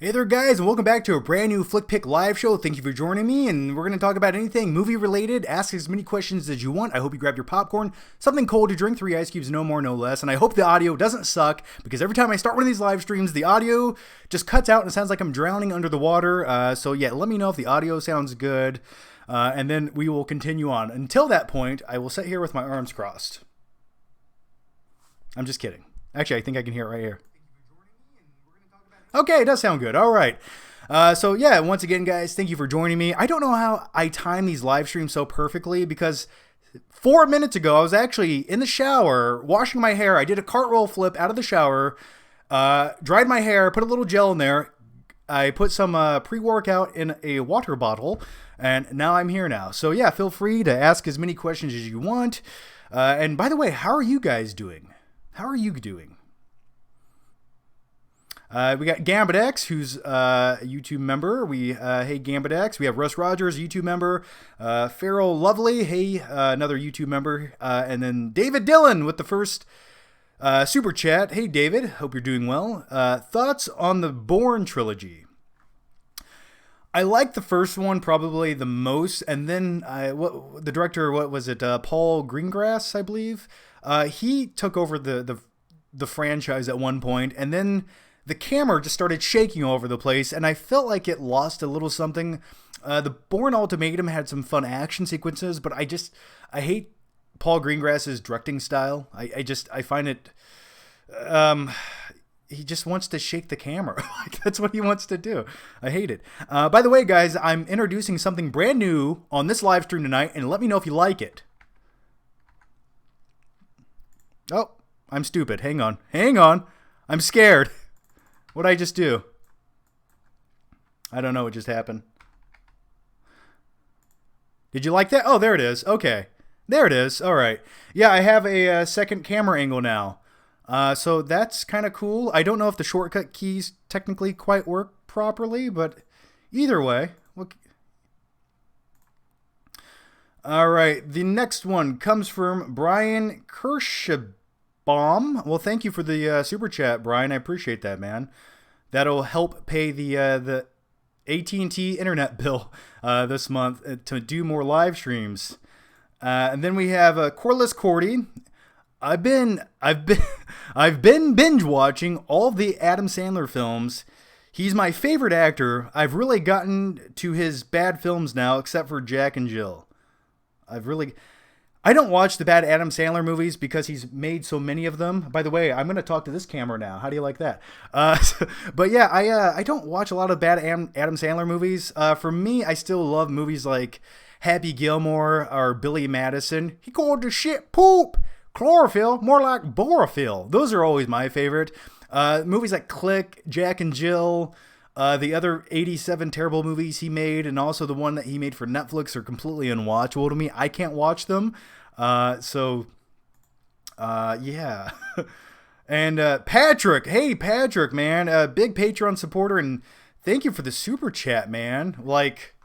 Hey there guys, and welcome back to a brand new Flick Pick live show. Thank you for joining me, and we're going to talk about anything movie related. Ask as many questions as you want. I hope you grab your popcorn, something cold to drink, 3 ice cubes, no more, no less. And I hope the audio doesn't suck, because every time I start one of these live streams, the audio just cuts out and it sounds like I'm drowning under the water. So yeah, let me know if the audio sounds good, and then we will continue on. Until that point, I will sit here with my arms crossed. I'm just kidding. Actually, I think I can hear it right here. Okay, it does sound good. All right. So yeah, once again, guys, thank you for joining me. I don't know how I time these live streams so perfectly, because 4 minutes ago, I was actually in the shower washing my hair. I did a cartwheel flip out of the shower, dried my hair, put a little gel in there. I put some pre-workout in a water bottle, and now I'm here now. So yeah, feel free to ask as many questions as you want. And by the way, how are you guys doing? How are you doing? We got Gambit X, who's a YouTube member. Hey Gambit X. We have Russ Rogers, a YouTube member. Farrell Lovely, hey, another YouTube member. And then David Dillon with the first super chat. Hey David, hope you're doing well. Thoughts on the Bourne trilogy? I like the first one probably the most, and then the director, what was it? Paul Greengrass, I believe. He took over the franchise at one point, and then the camera just started shaking all over the place, and I felt like it lost a little something. The Bourne Ultimatum had some fun action sequences, but I hate Paul Greengrass's directing style. I find it, he just wants to shake the camera. That's what he wants to do. I hate it. By the way, guys, I'm introducing something brand new on this live stream tonight, and let me know if you like it. Oh, I'm stupid. Hang on. I'm scared. What'd I just do? I don't know what just happened. Did you like that? Oh, there it is. Okay. There it is. All right. Yeah, I have a second camera angle now. So that's kind of cool. I don't know if the shortcut keys technically quite work properly, but either way. Look. All right. The next one comes from Brian Kirschbaum. Well, thank you for the super chat, Brian. I appreciate that, man. That'll help pay the AT&T internet bill this month to do more live streams. And then we have Corliss Cordy. I've been binge watching all of the Adam Sandler films. He's my favorite actor. I've really gotten to his bad films now, except for Jack and Jill. I don't watch the bad Adam Sandler movies because he's made so many of them. By the way, I'm going to talk to this camera now. How do you like that? But yeah, I don't watch a lot of bad Adam Sandler movies. For me, I still love movies like Happy Gilmore or Billy Madison. He called the shit poop. Chlorophyll, more like borophyll. Those are always my favorite. Movies like Click, Jack and Jill, the other 87 terrible movies he made, and also the one that he made for Netflix are completely unwatchable to me. I can't watch them. Yeah. And Patrick, hey Patrick, man, a big Patreon supporter, and thank you for the super chat, man. Like,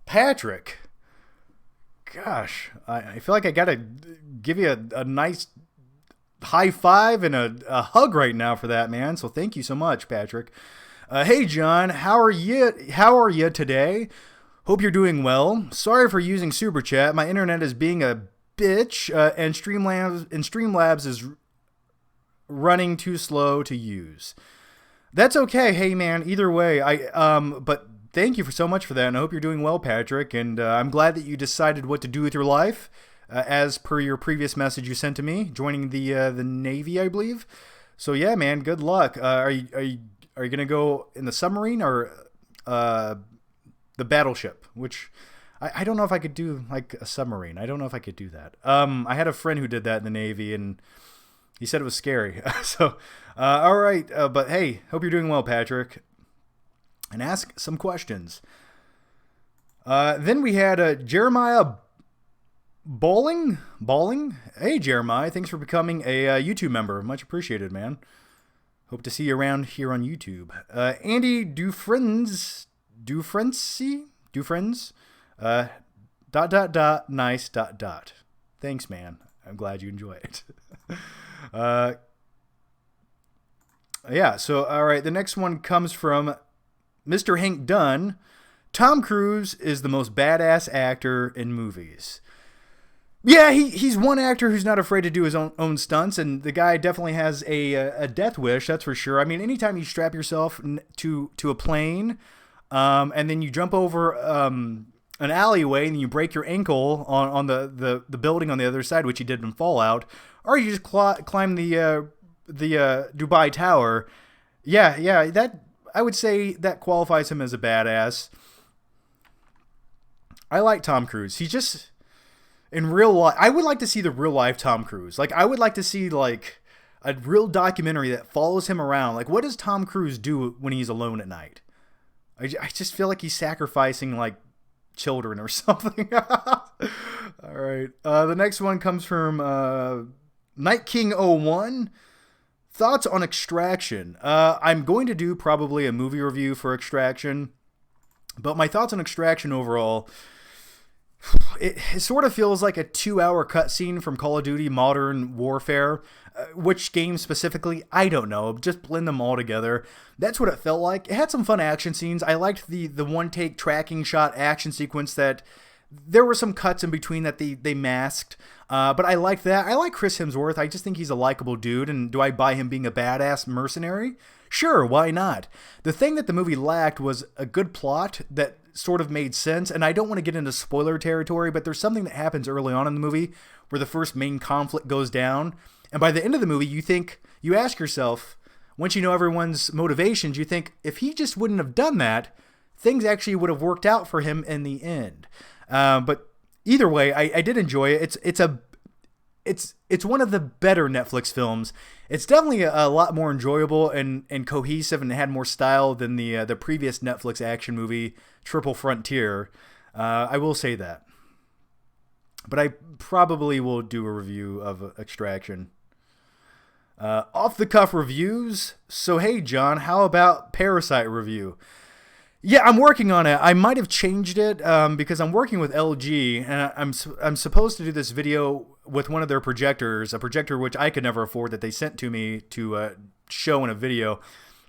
Patrick, gosh, I feel like I gotta give you a nice high five and a hug right now for that, man. So thank you so much, Patrick. Hey John, how are you today? Hope you're doing well. Sorry for using Super Chat. My internet is being a bitch, and Streamlabs is running too slow to use. That's okay. Hey man, either way, but thank you so much for that, and I hope you're doing well, Patrick. And I'm glad that you decided what to do with your life, as per your previous message you sent to me, joining the Navy, I believe. So yeah, man, good luck. Are you gonna go in the submarine or the battleship? Which I don't know if I could do, like a submarine. I don't know if I could do that. I had a friend who did that in the Navy, and he said it was scary. So, all right. But hey, hope you're doing well, Patrick. And ask some questions. Then we had Jeremiah Balling. Hey, Jeremiah. Thanks for becoming a YouTube member. Much appreciated, man. Hope to see you around here on YouTube. Andy Dufresne. Nice. Thanks, man. I'm glad you enjoy it. Yeah, so, all right, the next one comes from Mr. Hank Dunn. Tom Cruise is the most badass actor in movies. Yeah, he's one actor who's not afraid to do his own stunts, and the guy definitely has a death wish, that's for sure. I mean, anytime you strap yourself to a plane, and then you jump over an alleyway and you break your ankle on the building on the other side, which he did in Fallout, or you just climb the Dubai Tower. Yeah, that I would say that qualifies him as a badass. I like Tom Cruise. He's just in real life. I would like to see the real life Tom Cruise. Like, I would like to see like a real documentary that follows him around. Like, what does Tom Cruise do when he's alone at night? I just feel like he's sacrificing like children or something. All right. The next one comes from Night King 01. Thoughts on Extraction. I'm going to do probably a movie review for Extraction, but my thoughts on Extraction overall, it sort of feels like a 2-hour cutscene from Call of Duty Modern Warfare. Which game specifically, I don't know. Just blend them all together. That's what it felt like. It had some fun action scenes. I liked the one-take tracking shot action sequence that there were some cuts in between that they masked. But I liked that. I like Chris Hemsworth. I just think he's a likable dude. And do I buy him being a badass mercenary? Sure, why not? The thing that the movie lacked was a good plot that sort of made sense. And I don't want to get into spoiler territory, but there's something that happens early on in the movie where the first main conflict goes down. And by the end of the movie, you ask yourself, once you know everyone's motivations, you think, if he just wouldn't have done that, things actually would have worked out for him in the end. But either way, I did enjoy it. It's one of the better Netflix films. It's definitely a lot more enjoyable and cohesive and had more style than the previous Netflix action movie, Triple Frontier. I will say that. But I probably will do a review of Extraction. Off-the-cuff reviews. So, hey, John, how about Parasite review? Yeah, I'm working on it. I might have changed it because I'm working with LG, and I'm supposed to do this video with one of their projectors, a projector which I could never afford that they sent to me to show in a video.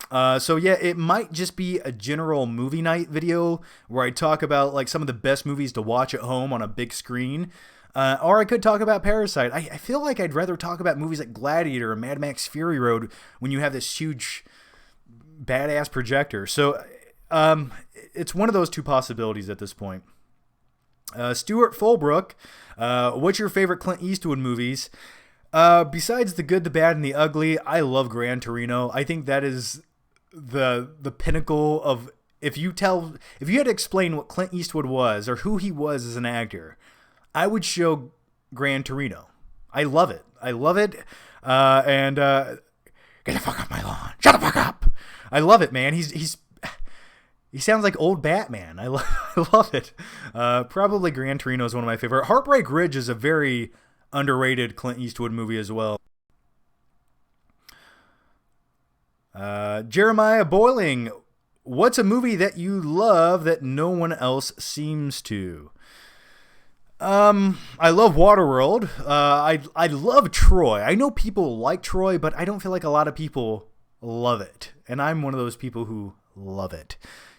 So yeah, it might just be a general movie night video where I talk about like some of the best movies to watch at home on a big screen. Or I could talk about Parasite. I feel like I'd rather talk about movies like Gladiator or Mad Max Fury Road when you have this huge badass projector. So it's one of those two possibilities at this point. Stuart Fulbrook, what's your favorite Clint Eastwood movies? Besides The Good, the Bad, and the Ugly, I love Gran Torino. I think that is the pinnacle of if you had to explain what Clint Eastwood was or who he was as an actor, I would show Gran Torino. I love it. And get the fuck off my lawn. Shut the fuck up. I love it, man. He sounds like old Batman. I love it. Probably Gran Torino is one of my favorite. Heartbreak Ridge is a very underrated Clint Eastwood movie as well. Jeremiah Boiling, what's a movie that you love that no one else seems to? I love Waterworld. I love Troy. I know people like Troy, but I don't feel like a lot of people love it. And I'm one of those people who love it.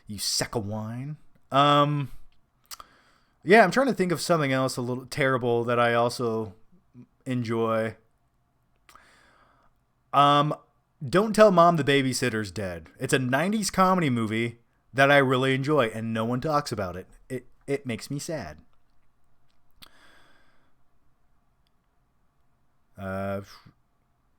You sack of wine. Yeah, I'm trying to think of something else a little terrible that I also enjoy. Don't Tell Mom the Babysitter's Dead. It's a 90s comedy movie that I really enjoy, and no one talks about it. It makes me sad.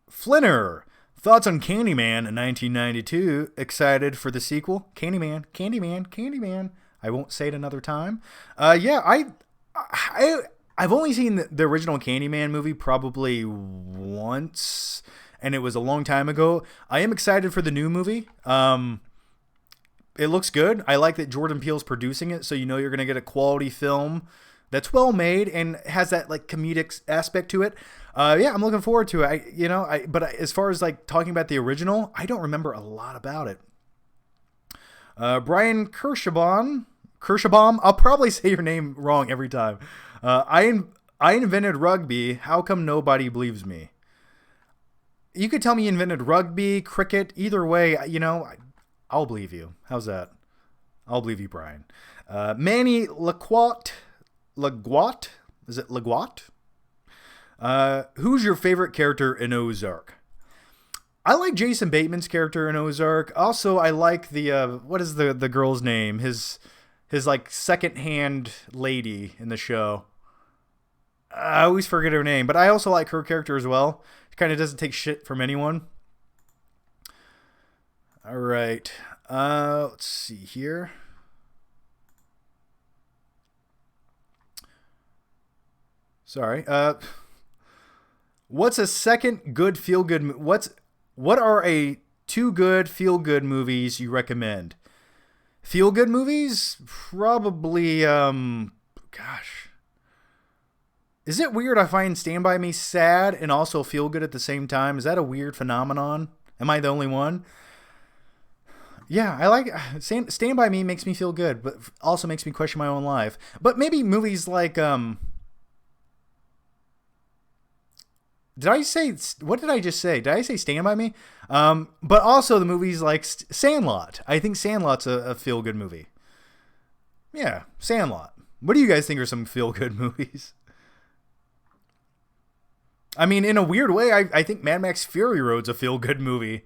Flinner, thoughts on Candyman in 1992. Excited for the sequel? Candyman. I won't say it another time. Yeah, I've only seen the original Candyman movie probably once, and it was a long time ago. I am excited for the new movie. It looks good. I like that Jordan Peele's producing it, so you know you're going to get a quality film that's well made and has that like comedic aspect to it. Yeah, I'm looking forward to it. But as far as like talking about the original, I don't remember a lot about it. Brian Kirschbaum, I'll probably say your name wrong every time. I invented rugby. How come nobody believes me? You could tell me you invented rugby, cricket, either way, I'll believe you. How's that? I'll believe you, Brian. Manny Laguat? Is it Laguat? Who's your favorite character in Ozark? I like Jason Bateman's character in Ozark. Also, I like the what is the girl's name? His like second-hand lady in the show. I always forget her name, but I also like her character as well. She kind of doesn't take shit from anyone. All right. Let's see here. Sorry. What's a second good feel-good... What are a 2 good feel-good movies you recommend? Feel-good movies? Probably, gosh. Is it weird I find Stand By Me sad and also feel good at the same time? Is that a weird phenomenon? Am I the only one? Yeah, I like... Stand By Me makes me feel good, but also makes me question my own life. But maybe movies like, Did I say... What did I just say? Did I say Stand By Me? But also the movies like Sandlot. I think Sandlot's a feel-good movie. Yeah, Sandlot. What do you guys think are some feel-good movies? I mean, in a weird way, I think Mad Max Fury Road's a feel-good movie.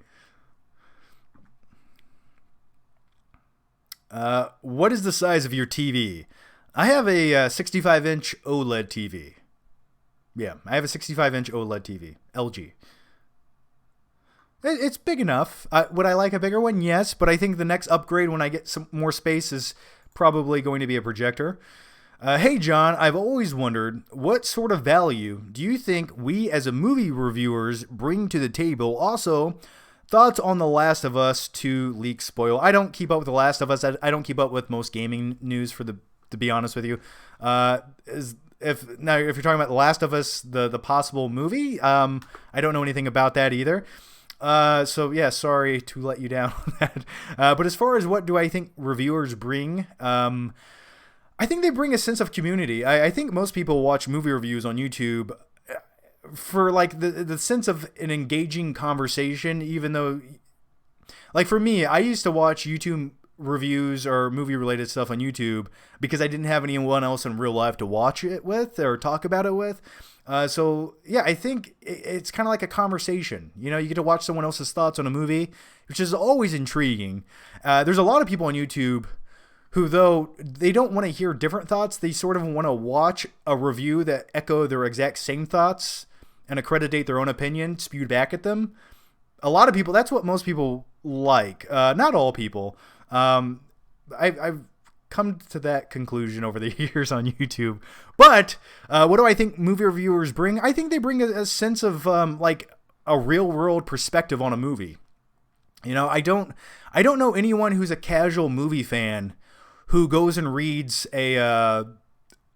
What is the size of your TV? I have a 65-inch OLED TV. Yeah, I have a 65-inch OLED TV. LG. It's big enough. Would I like a bigger one? Yes, but I think the next upgrade when I get some more space is probably going to be a projector. Hey, John, I've always wondered, what sort of value do you think we as a movie reviewers bring to the table? Also, thoughts on The Last of Us 2 leak spoil. I don't keep up with The Last of Us. I don't keep up with most gaming news, to be honest with you. If you're talking about The Last of Us, the possible movie, I don't know anything about that either. So yeah, sorry to let you down on that. But as far as what do I think reviewers bring, I think they bring a sense of community. I think most people watch movie reviews on YouTube for like the sense of an engaging conversation, even though, like for me, I used to watch YouTube reviews or movie related stuff on YouTube because I didn't have anyone else in real life to watch it with or talk about it with. So yeah, I think it's kind of like a conversation. You know, you get to watch someone else's thoughts on a movie, which is always intriguing. There's a lot of people on YouTube who, though they don't want to hear different thoughts, they sort of want to watch a review that echo their exact same thoughts and accreditate their own opinion spewed back at them. A lot of people, that's what most people like. Not all people. I've come to that conclusion over the years on YouTube. But what do I think movie reviewers bring? I think they bring a sense of like a real world perspective on a movie. You know, I don't know anyone who's a casual movie fan who goes and reads an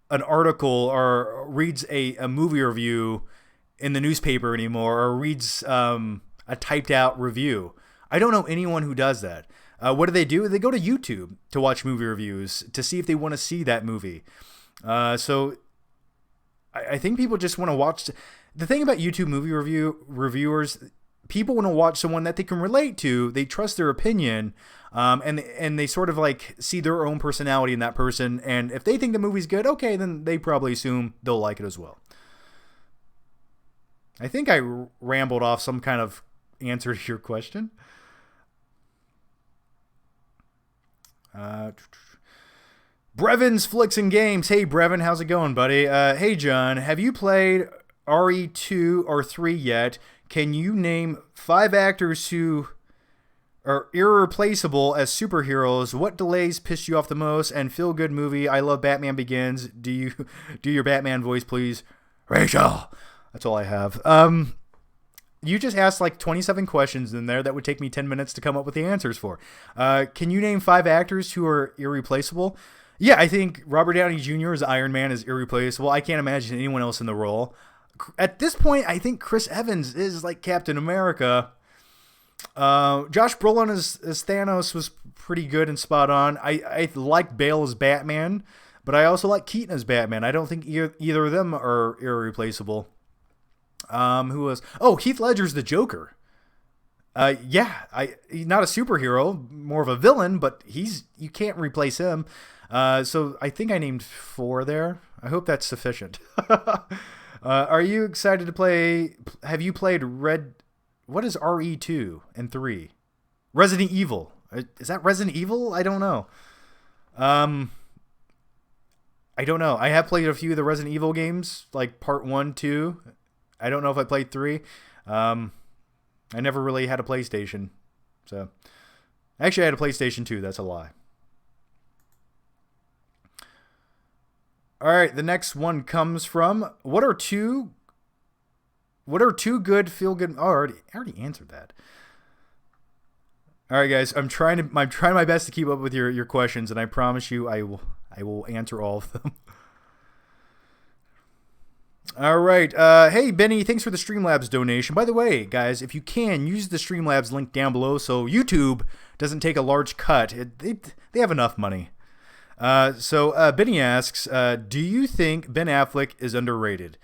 article or reads a movie review in the newspaper anymore, or reads a typed out review. I don't know anyone who does that. What do? They go to YouTube to watch movie reviews to see if they want to see that movie. So I think people just want to watch. The thing about YouTube movie reviewers, people want to watch someone that they can relate to. They trust their opinion, and they sort of like see their own personality in that person. And if they think the movie's good, okay, then they probably assume they'll like it as well. I think I rambled off some kind of answer to your question. Brevin's Flicks and Games. Hey, Brevin, how's it going, buddy? Hey, John, have you played RE2 or 3 yet? Can you name 5 actors who are irreplaceable as superheroes? What delays pissed you off the most? And feel good movie. I love Batman Begins. Do your Batman voice, please? Rachel. That's all I have. You just asked like 27 questions in there that would take me 10 minutes to come up with the answers for. Can you name 5 actors who are irreplaceable? Yeah, I think Robert Downey Jr. as Iron Man is irreplaceable. I can't imagine anyone else in the role. At this point, I think Chris Evans is like Captain America. Josh Brolin as Thanos was pretty good and spot on. I like Bale as Batman, but I also like Keaton as Batman. I don't think either of them are irreplaceable. Who was? Oh, Heath Ledger's the Joker. Yeah, he's not a superhero, more of a villain, but you can't replace him. So I think I named 4 there. I hope that's sufficient. Are you excited to play? Have you played what is RE2 and 3? Resident Evil. Is that Resident Evil? I don't know. I don't know. I have played a few of the Resident Evil games, like part 1, 2. I don't know if I played 3. I never really had a PlayStation. So, actually, I had a PlayStation 2. That's a lie. All right, the next one comes from what are two good feel good? Oh, I already answered that. All right, guys, I'm trying my best to keep up with your questions, and I promise you, I will answer all of them. All right. Hey, Benny, thanks for the Streamlabs donation. By the way, guys, if you can, use the Streamlabs link down below so YouTube doesn't take a large cut. They have enough money. So Benny asks, do you think Ben Affleck is underrated?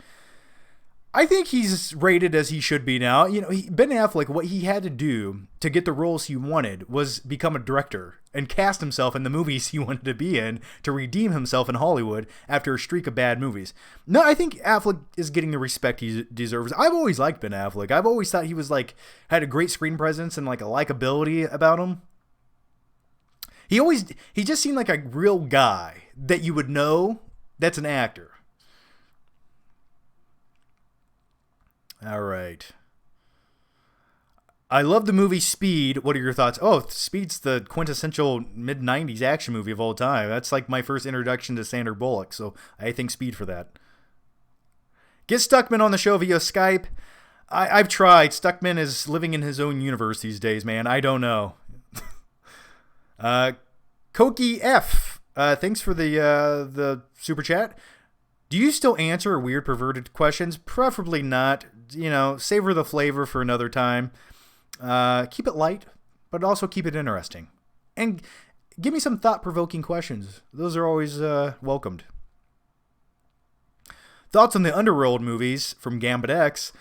I think he's rated as he should be now. You know, Ben Affleck, what he had to do to get the roles he wanted was become a director and cast himself in the movies he wanted to be in to redeem himself in Hollywood after a streak of bad movies. No, I think Affleck is getting the respect he deserves. I've always liked Ben Affleck. I've always thought he was had a great screen presence and a likability about him. He just seemed like a real guy that you would know that's an actor. All right. I love the movie Speed. What are your thoughts? Oh, Speed's the quintessential mid-90s action movie of all time. That's like my first introduction to Sandra Bullock, so I think Speed for that. Get Stuckman on the show via Skype. I've tried. Stuckman is living in his own universe these days, man. I don't know. Koki F. Thanks for the super chat. Do you still answer weird, perverted questions? Preferably not. You know, savor the flavor for another time. Keep it light, but also keep it interesting. And give me some thought-provoking questions. Those are always welcomed. Thoughts on the Underworld movies from Gambit X.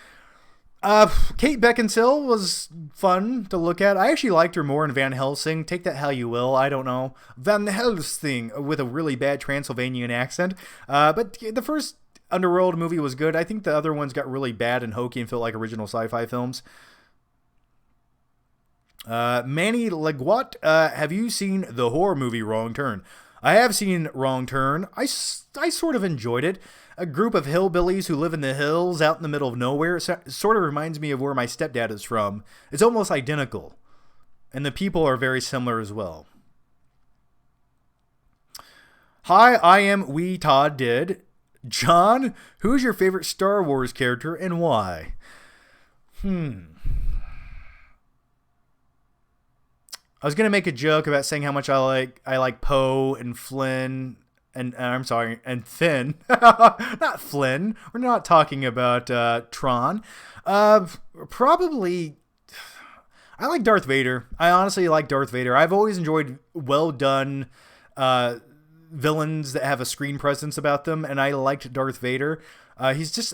Kate Beckinsale was fun to look at. I actually liked her more in Van Helsing. Take that how you will. I don't know. Van Helsing with a really bad Transylvanian accent. But the first Underworld movie was good. I think the other ones got really bad and hokey and felt like original sci-fi films. Manny Leguat, have you seen the horror movie Wrong Turn? I have seen Wrong Turn. I sort of enjoyed it. A group of hillbillies who live in the hills out in the middle of nowhere. Sort of reminds me of where my stepdad is from. It's almost identical. And the people are very similar as well. Hi, I am We Todd Did. John, who's your favorite Star Wars character and why? I was going to make a joke about saying how much I like Poe and Flynn and I'm sorry, and Finn. Not Flynn. We're not talking about Tron. Probably I like Darth Vader. I honestly like Darth Vader. I've always enjoyed well done villains that have a screen presence about them, and I liked Darth Vader.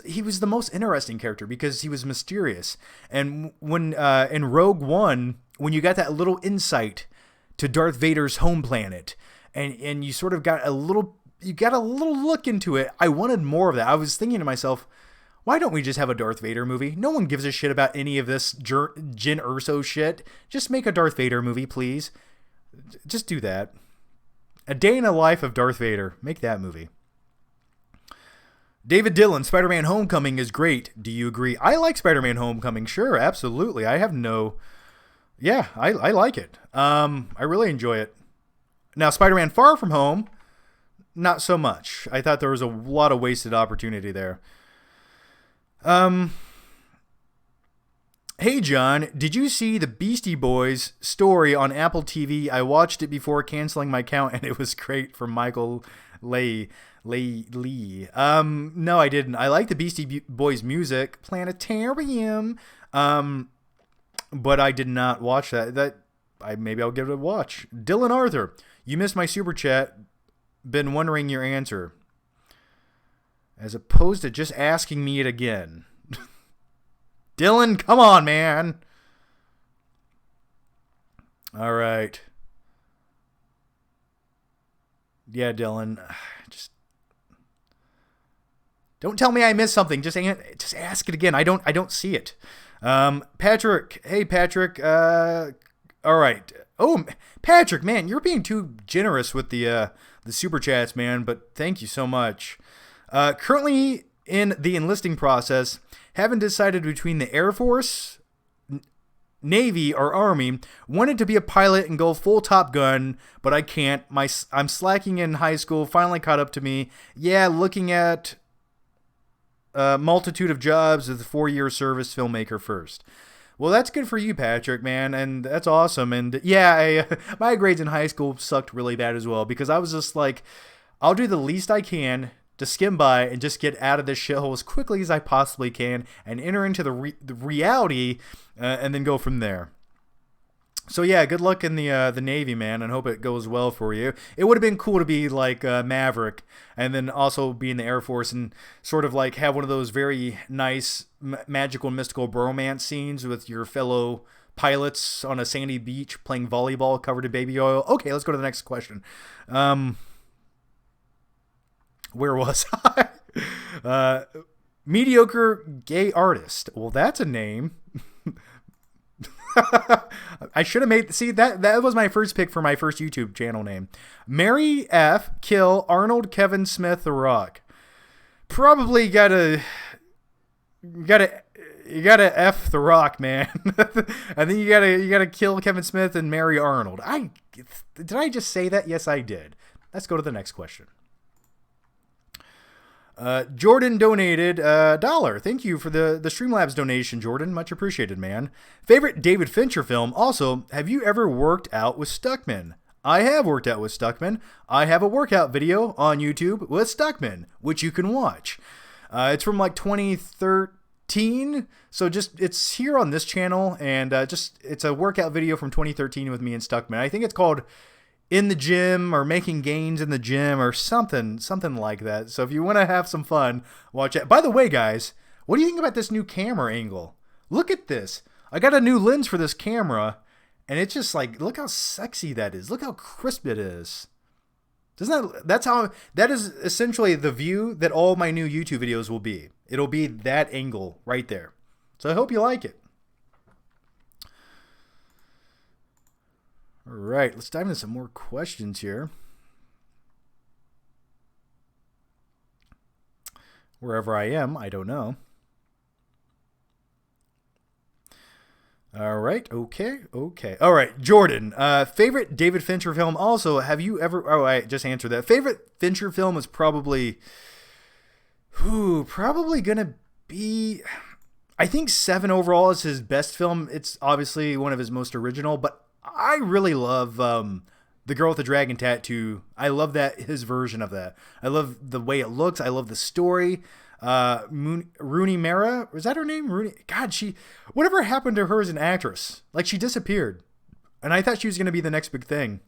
He was the most interesting character because he was mysterious. And when in Rogue One, when you got that little insight to Darth Vader's home planet, and you sort of got a little look into it, I wanted more of that. I was thinking to myself, why don't we just have a Darth Vader movie? No one gives a shit about any of this Jyn Erso shit. Just make a Darth Vader movie, please. Just do that. A Day in the Life of Darth Vader. Make that movie. David Dillon, Spider-Man Homecoming is great. Do you agree? I like Spider-Man Homecoming. Sure, absolutely. I like it. I really enjoy it. Now, Spider-Man Far From Home, not so much. I thought there was a lot of wasted opportunity there. Hey, John, did you see the Beastie Boys story on Apple TV? I watched it before canceling my account, and it was great from Michael Lee. No, I didn't. I like the Beastie Boys music, Planetarium, but I did not watch that. Maybe I'll give it a watch. Dylan Arthur, you missed my super chat. Been wondering your answer. As opposed to just asking me it again. Dylan, come on, man. All right. Yeah, Dylan. Just don't tell me I missed something. Just ask it again. I don't see it. Patrick. Hey, Patrick. All right. Oh, Patrick, man, you're being too generous with the super chats, man. But thank you so much. Currently in the enlisting process, haven't decided between the Air Force, Navy, or Army. Wanted to be a pilot and go full Top Gun, but I can't. I'm slacking in high school. Finally caught up to me. Yeah, looking at a multitude of jobs with a 4-year service filmmaker first. Well, that's good for you, Patrick, man, and that's awesome. And yeah, my grades in high school sucked really bad as well, because I was just like, I'll do the least I can to skim by and just get out of this shithole as quickly as I possibly can and enter into the reality and then go from there. So yeah, good luck in the Navy, man, and hope it goes well for you. It would have been cool to be like Maverick and then also be in the Air Force and sort of like have one of those very nice magical and mystical bromance scenes with your fellow pilots on a sandy beach playing volleyball covered in baby oil. Okay, let's go to the next question. Where was I? Mediocre gay artist. Well, that's a name. I should have made... See, that was my first pick for my first YouTube channel name. Mary F. Kill Arnold Kevin Smith The Rock. Probably gotta F The Rock, man. I think you gotta kill Kevin Smith and marry Arnold. Did I just say that? Yes, I did. Let's go to the next question. Jordan donated $1. Thank you for the Streamlabs donation, Jordan. Much appreciated, man. Favorite David Fincher film? Also, have you ever worked out with Stuckman? I have worked out with Stuckman. I have a workout video on YouTube with Stuckman, which you can watch. It's from like 2013. So it's here on this channel, and it's a workout video from 2013 with me and Stuckman. I think it's called In the Gym or Making Gains in the Gym or something like that. So if you want to have some fun, watch it. By the way, guys, what do you think about this new camera angle? Look at this. I got a new lens for this camera, and it's just like, look how sexy that is. Look how crisp it is. That is essentially the view that all my new YouTube videos will be. It'll be that angle right there. So I hope you like it. All right, let's dive into some more questions here. Wherever I am, I don't know. All right, okay. All right, Jordan, favorite David Fincher film? Also, have you ever... Oh, I just answered that. Favorite Fincher film is probably gonna be... I think Seven overall is his best film. It's obviously one of his most original, but I really love The Girl with the Dragon Tattoo. I love his version of that. I love the way it looks. I love the story. Rooney Mara, was that her name? Rooney. God, whatever happened to her as an actress? Like, she disappeared, and I thought she was going to be the next big thing.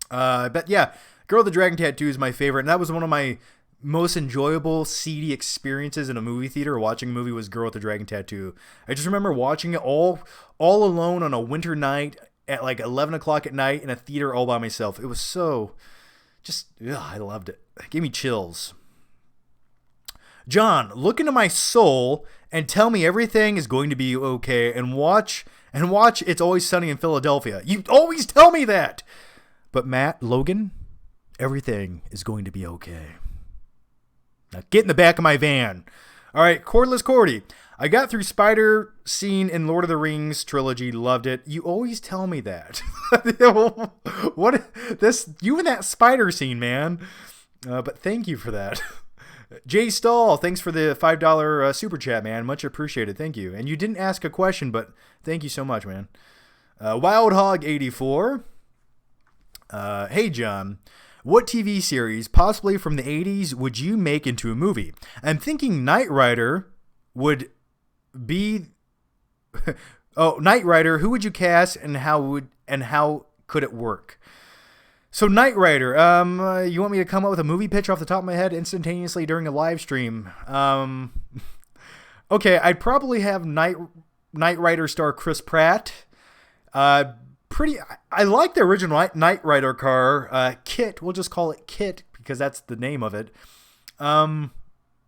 But yeah, Girl with the Dragon Tattoo is my favorite, and that was one of my most enjoyable seedy experiences in a movie theater. Watching a movie was Girl with the Dragon Tattoo. I just remember watching it all alone on a winter night at like 11 o'clock at night in a theater all by myself. It was so I loved it. It gave me chills. John, look into my soul and tell me everything is going to be okay, and watch It's Always Sunny in Philadelphia. You always tell me that. But Matt, Logan, everything is going to be okay. Now get in the back of my van. All right, Cordless Cordy. I got through Spider scene in Lord of the Rings trilogy. Loved it. You always tell me that. You and that spider scene, man. But thank you for that. Jay Stahl, thanks for the $5 super chat, man. Much appreciated. Thank you. And you didn't ask a question, but thank you so much, man. Wild Hog 84. Hey, John. What TV series, possibly from the 80s, would you make into a movie? I'm thinking Knight Rider would be... Knight Rider, who would you cast and how could it work? So Knight Rider, you want me to come up with a movie pitch off the top of my head instantaneously during a live stream? All Okay, I'd probably have Knight Rider star Chris Pratt. Uh, pretty. I like the original Knight Rider car. Kit. We'll just call it Kit because that's the name of it.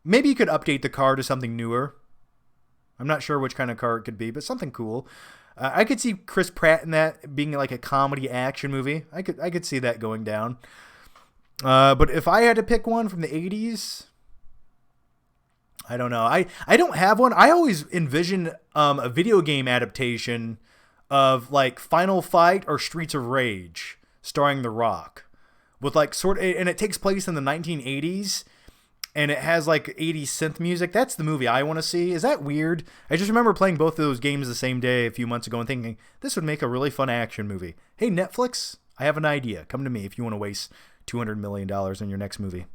Maybe you could update the car to something newer. I'm not sure which kind of car it could be, but something cool. I could see Chris Pratt in that being like a comedy action movie. I could see that going down. But if I had to pick one from the 80s, I don't know. I don't have one. I always envision a video game adaptation of like Final Fight or Streets of Rage starring The Rock. With like and it takes place in the 1980s. And it has like 80s synth music. That's the movie I want to see. Is that weird? I just remember playing both of those games the same day a few months ago and thinking, this would make a really fun action movie. Hey, Netflix, I have an idea. Come to me if you want to waste $200 million on your next movie.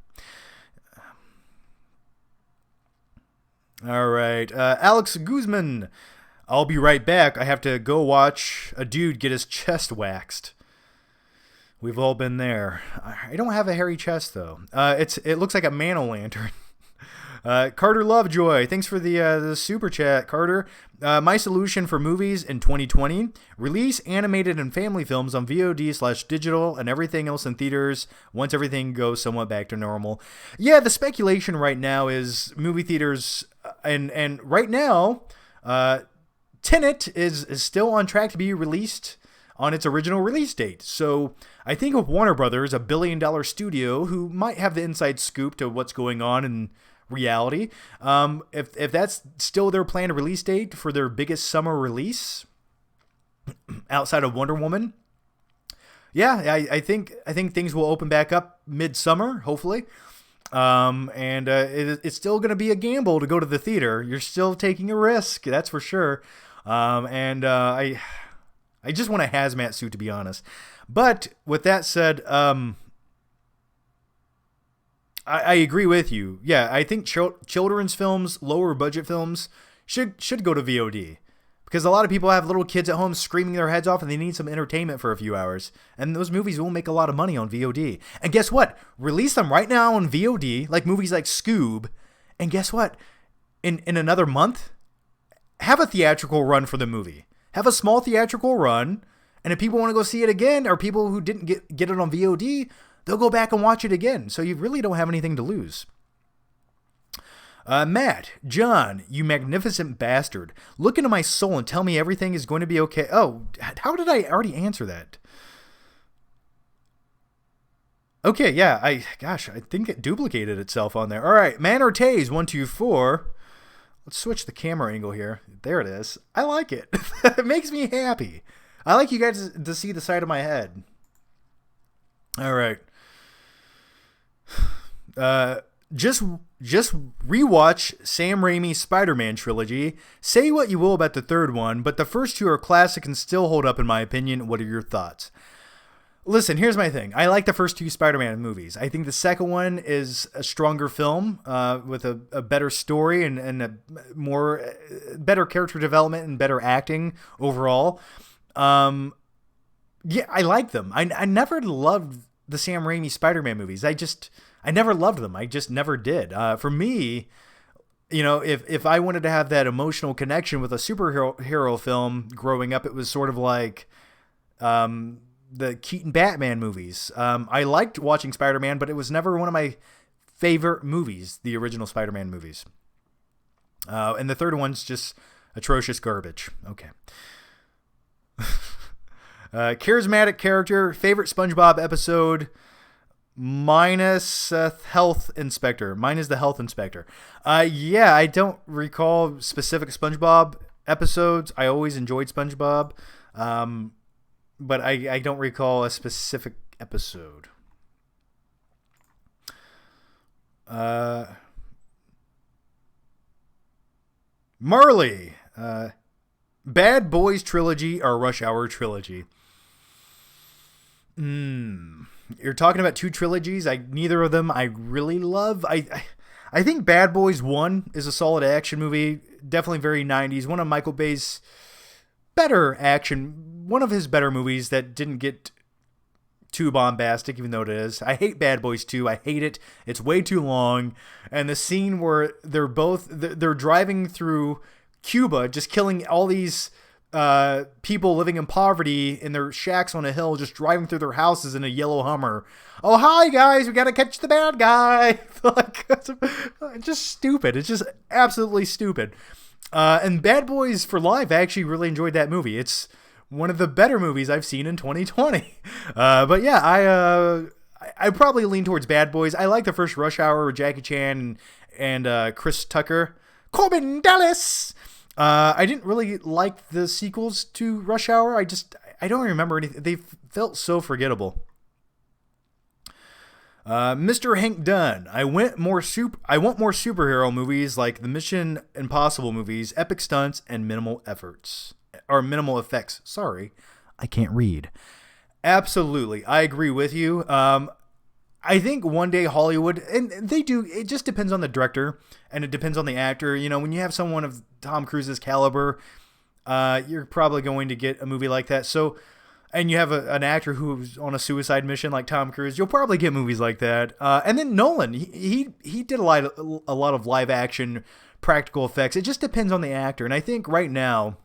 All right. Alex Guzman. I'll be right back. I have to go watch a dude get his chest waxed. We've all been there. I don't have a hairy chest, though. It looks like a man-o'-lantern. Carter Lovejoy, thanks for the super chat, Carter. My solution for movies in 2020, release animated and family films on VOD/digital and everything else in theaters once everything goes somewhat back to normal. Yeah, the speculation right now is movie theaters, and right now, Tenet is still on track to be released on its original release date. So I think of Warner Brothers, a billion-dollar studio who might have the inside scoop to what's going on in reality. If that's still their planned release date for their biggest summer release outside of Wonder Woman, yeah, I think things will open back up midsummer, hopefully. It's still going to be a gamble to go to the theater. You're still taking a risk, that's for sure. I just want a hazmat suit, to be honest. But with that said, I agree with you. Yeah, I think children's films, lower budget films, should go to VOD. Because a lot of people have little kids at home screaming their heads off and they need some entertainment for a few hours. And those movies will make a lot of money on VOD. And guess what? Release them right now on VOD, like movies like Scoob. And guess what? In another month, have a theatrical run for the movie. Have a small theatrical run, and if people want to go see it again, or people who didn't get it on VOD, they'll go back and watch it again. So you really don't have anything to lose. Matt, John, you magnificent bastard. Look into my soul and tell me everything is going to be okay. Oh, how did I already answer that? Okay, yeah, I think it duplicated itself on there. All right, Man Ortiz, 124. Let's switch the camera angle here. There it is. I like it. It makes me happy. I like you guys to see the side of my head. All right. Just rewatch Sam Raimi's Spider-Man trilogy. Say what you will about the third one, but the first two are classic and still hold up in my opinion. What are your thoughts? Listen, here's my thing. I like the first two Spider-Man movies. I think the second one is a stronger film with a better story and a better character development and better acting overall. Yeah, I like them. I never loved the Sam Raimi Spider-Man movies. I never loved them. I just never did. For me, you know, if I wanted to have that emotional connection with a superhero film growing up, it was sort of like the Keaton Batman movies. I liked watching Spider-Man, but it was never one of my favorite movies, the original Spider-Man movies. And the third one's just atrocious garbage. Okay. Charismatic character, favorite SpongeBob episode, minus health inspector. Mine is the health inspector. Yeah, I don't recall specific SpongeBob episodes. I always enjoyed SpongeBob. But I don't recall a specific episode. Marley, Bad Boys Trilogy or Rush Hour Trilogy? You're talking about two trilogies. Neither of them I really love. I think Bad Boys 1 is a solid action movie. Definitely very 90s. One of Michael Bay's better action, one of his better movies that didn't get too bombastic, even though it is. I hate Bad Boys 2. I hate it. It's way too long. And the scene where they're driving through Cuba, just killing all these people living in poverty in their shacks on a hill, just driving through their houses in a yellow Hummer. Oh, hi guys, we gotta catch the bad guy. Like, it's just stupid. It's just absolutely stupid. And Bad Boys for Life, I actually really enjoyed that movie. It's one of the better movies I've seen in 2020. But yeah, I probably lean towards Bad Boys. I like the first Rush Hour with Jackie Chan and Chris Tucker. Corbin Dallas! I didn't really like the sequels to Rush Hour. I don't remember anything. They felt so forgettable. Mr. Hank Dunn. I want more superhero movies like the Mission Impossible movies, epic stunts, and minimal effects. Sorry, I can't read. Absolutely, I agree with you. I think one day Hollywood, and they do, it just depends on the director and it depends on the actor. You know, when you have someone of Tom Cruise's caliber, you're probably going to get a movie like that. So, and you have an actor who's on a suicide mission like Tom Cruise, you'll probably get movies like that. And then Nolan, he did a lot of live action practical effects. It just depends on the actor. And I think right now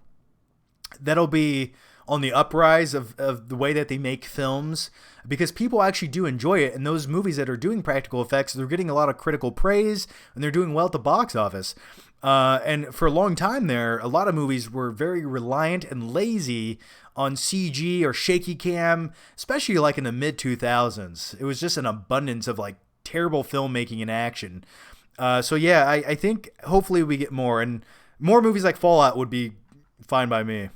that'll be on the uprise of the way that they make films, because people actually do enjoy it. And those movies that are doing practical effects, they're getting a lot of critical praise and they're doing well at the box office. And for a long time there, a lot of movies were very reliant and lazy on CG or shaky cam, especially like in the mid 2000s. It was just an abundance of like terrible filmmaking and action. So yeah, I think hopefully we get more, and more movies like Fallout would be fine by me.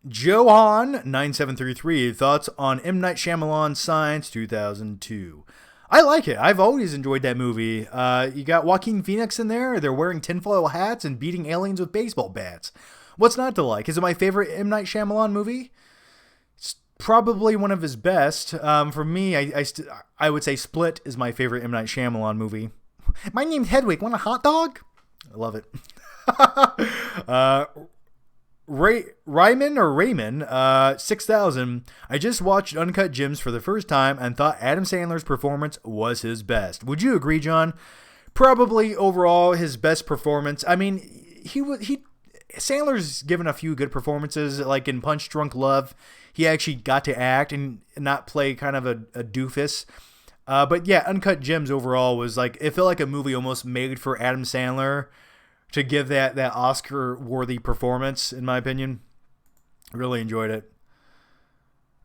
Johan9733, thoughts on M. Night Shyamalan's Signs 2002. I like it. I've always enjoyed that movie. You got Joaquin Phoenix in there. They're wearing tinfoil hats and beating aliens with baseball bats. What's not to like? Is it my favorite M. Night Shyamalan movie? It's probably one of his best. For me, I would say Split is my favorite M. Night Shyamalan movie. My name's Hedwig. Want a hot dog? I love it. Raymond 6000. I just watched Uncut Gems for the first time and thought Adam Sandler's performance was his best. Would you agree, John? Probably overall his best performance. I mean, Sandler's given a few good performances, like in Punch Drunk Love. He actually got to act and not play kind of a doofus. But yeah, Uncut Gems overall was like, it felt like a movie almost made for Adam Sandler to give that Oscar-worthy performance, in my opinion. Really enjoyed it.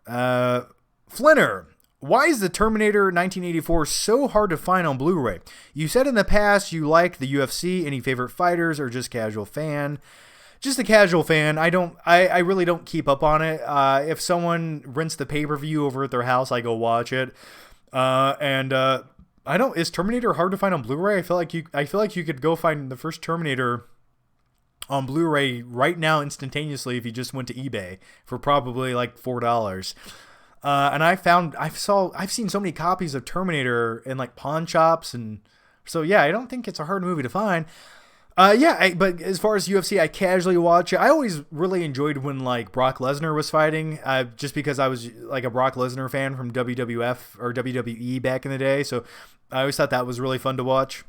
Flinner, why is the Terminator 1984 so hard to find on Blu-ray? You said in the past you like the UFC. Any favorite fighters or just casual fan? Just a casual fan. I really don't keep up on it. If someone rents the pay-per-view over at their house, I go watch it. Is Terminator hard to find on Blu-ray? I feel like you could go find the first Terminator on Blu-ray right now instantaneously if you just went to eBay for probably like $4. And I've seen so many copies of Terminator in like pawn shops, and so yeah, I don't think it's a hard movie to find. But as far as UFC, I casually watch it. I always really enjoyed when like Brock Lesnar was fighting, just because I was like a Brock Lesnar fan from WWF or WWE back in the day. So I always thought that was really fun to watch.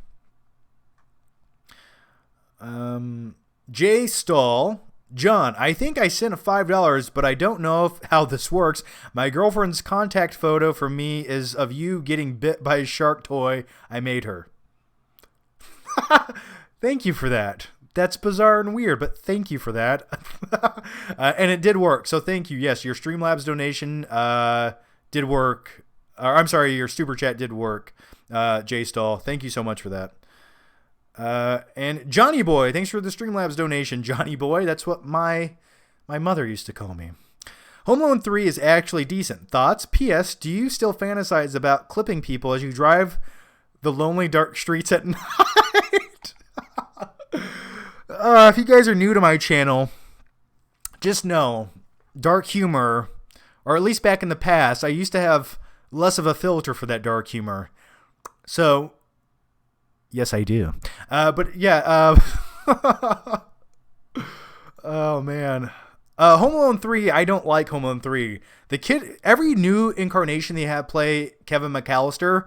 Jay Stahl, John, I think I sent $5, but I don't know how this works. My girlfriend's contact photo for me is of you getting bit by a shark toy I made her. Thank you for that. That's bizarre and weird, but thank you for that. And it did work, so thank you. Yes, your Streamlabs donation did work. I'm sorry, your Super Chat did work, Jay Stahl. Thank you so much for that. And Johnny Boy, thanks for the Streamlabs donation, Johnny Boy. That's what my mother used to call me. Home Alone 3 is actually decent. Thoughts? P.S. Do you still fantasize about clipping people as you drive the lonely dark streets at night? If you guys are new to my channel, just know dark humor, or at least back in the past, I used to have less of a filter for that dark humor. So, yes, I do. But yeah, oh man. Home Alone 3, I don't like Home Alone 3. The kid, every new incarnation they have play Kevin McAllister,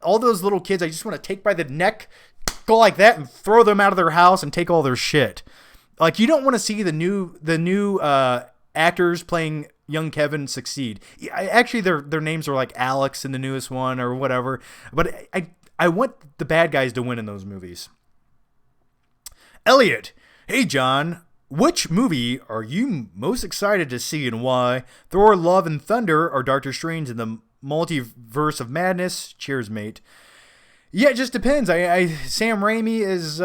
all those little kids, I just want to take by the neck, go like that, and throw them out of their house and take all their shit. Like, you don't want to see the new actors playing young Kevin succeed. Actually, their names are like Alex in the newest one or whatever. But I want the bad guys to win in those movies. Elliot, hey John, which movie are you most excited to see and why? Thor: Love and Thunder or Doctor Strange in the Multiverse of Madness? Cheers, mate. Yeah, it just depends. Sam Raimi is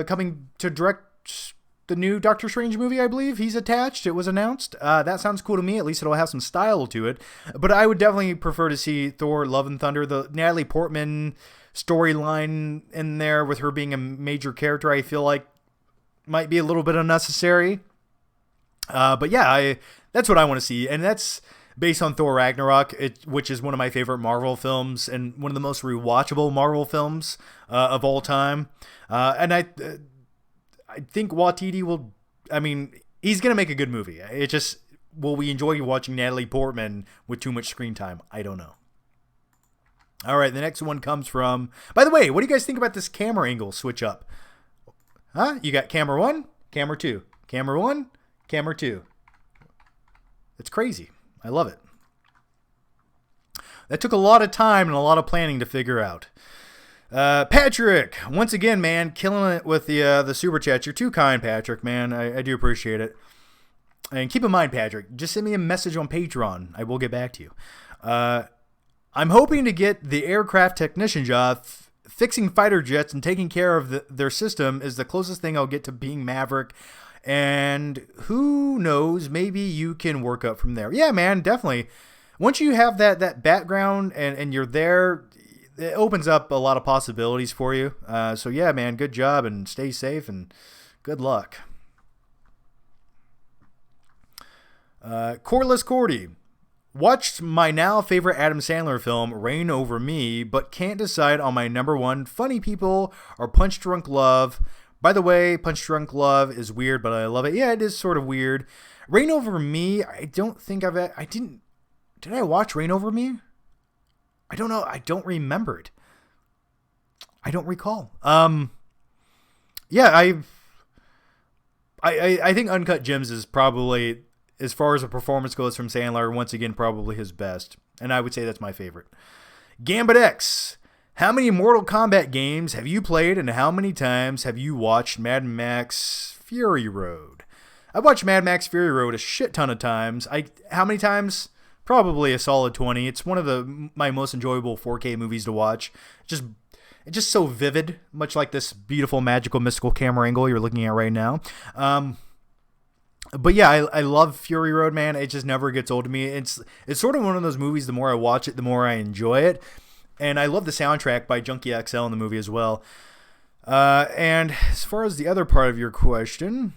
coming to direct the new Doctor Strange movie, I believe. He's attached. It was announced. That sounds cool to me. At least it'll have some style to it. But I would definitely prefer to see Thor: Love and Thunder. The Natalie Portman storyline in there with her being a major character, I feel like might be a little bit unnecessary. But yeah, that's what I want to see. And that's based on Thor Ragnarok, which is one of my favorite Marvel films and one of the most rewatchable Marvel films of all time. And I think Waititi will, he's going to make a good movie. It just, will we enjoy watching Natalie Portman with too much screen time? I don't know. All right, the next one comes from, by the way, what do you guys think about this camera angle switch up? Huh? You got camera 1, camera 2, camera 1, camera 2. It's crazy. I love it. That took a lot of time and a lot of planning to figure out. Patrick, once again, man, killing it with the super chat. You're too kind, Patrick, man. I do appreciate it. And keep in mind, Patrick, just send me a message on Patreon. I will get back to you. I'm hoping to get the aircraft technician job. Fixing fighter jets and taking care of their system is the closest thing I'll get to being Maverick. And who knows, maybe you can work up from there. Yeah, man, definitely. Once you have that background and you're there, it opens up a lot of possibilities for you. So yeah, man, good job and stay safe and good luck. Corless Cordy. Watched my now favorite Adam Sandler film, Reign Over Me, but can't decide on my number one. Funny People or Punch Drunk Love. By the way, Punch Drunk Love is weird, but I love it. Yeah, it is sort of weird. Reign Over Me, I don't think did I watch Reign Over Me? I don't know. I don't remember it. I don't recall. Yeah, I think Uncut Gems is probably, as far as a performance goes from Sandler, once again, probably his best. And I would say that's my favorite. Gambit X. How many Mortal Kombat games have you played and how many times have you watched Mad Max Fury Road? I've watched Mad Max Fury Road a shit ton of times. How many times? Probably a solid 20. It's one of my most enjoyable 4K movies to watch. It's just so vivid, much like this beautiful, magical, mystical camera angle you're looking at right now. But yeah, I love Fury Road, man. It just never gets old to me. It's sort of one of those movies, the more I watch it, the more I enjoy it. And I love the soundtrack by Junkie XL in the movie as well. And as far as the other part of your question...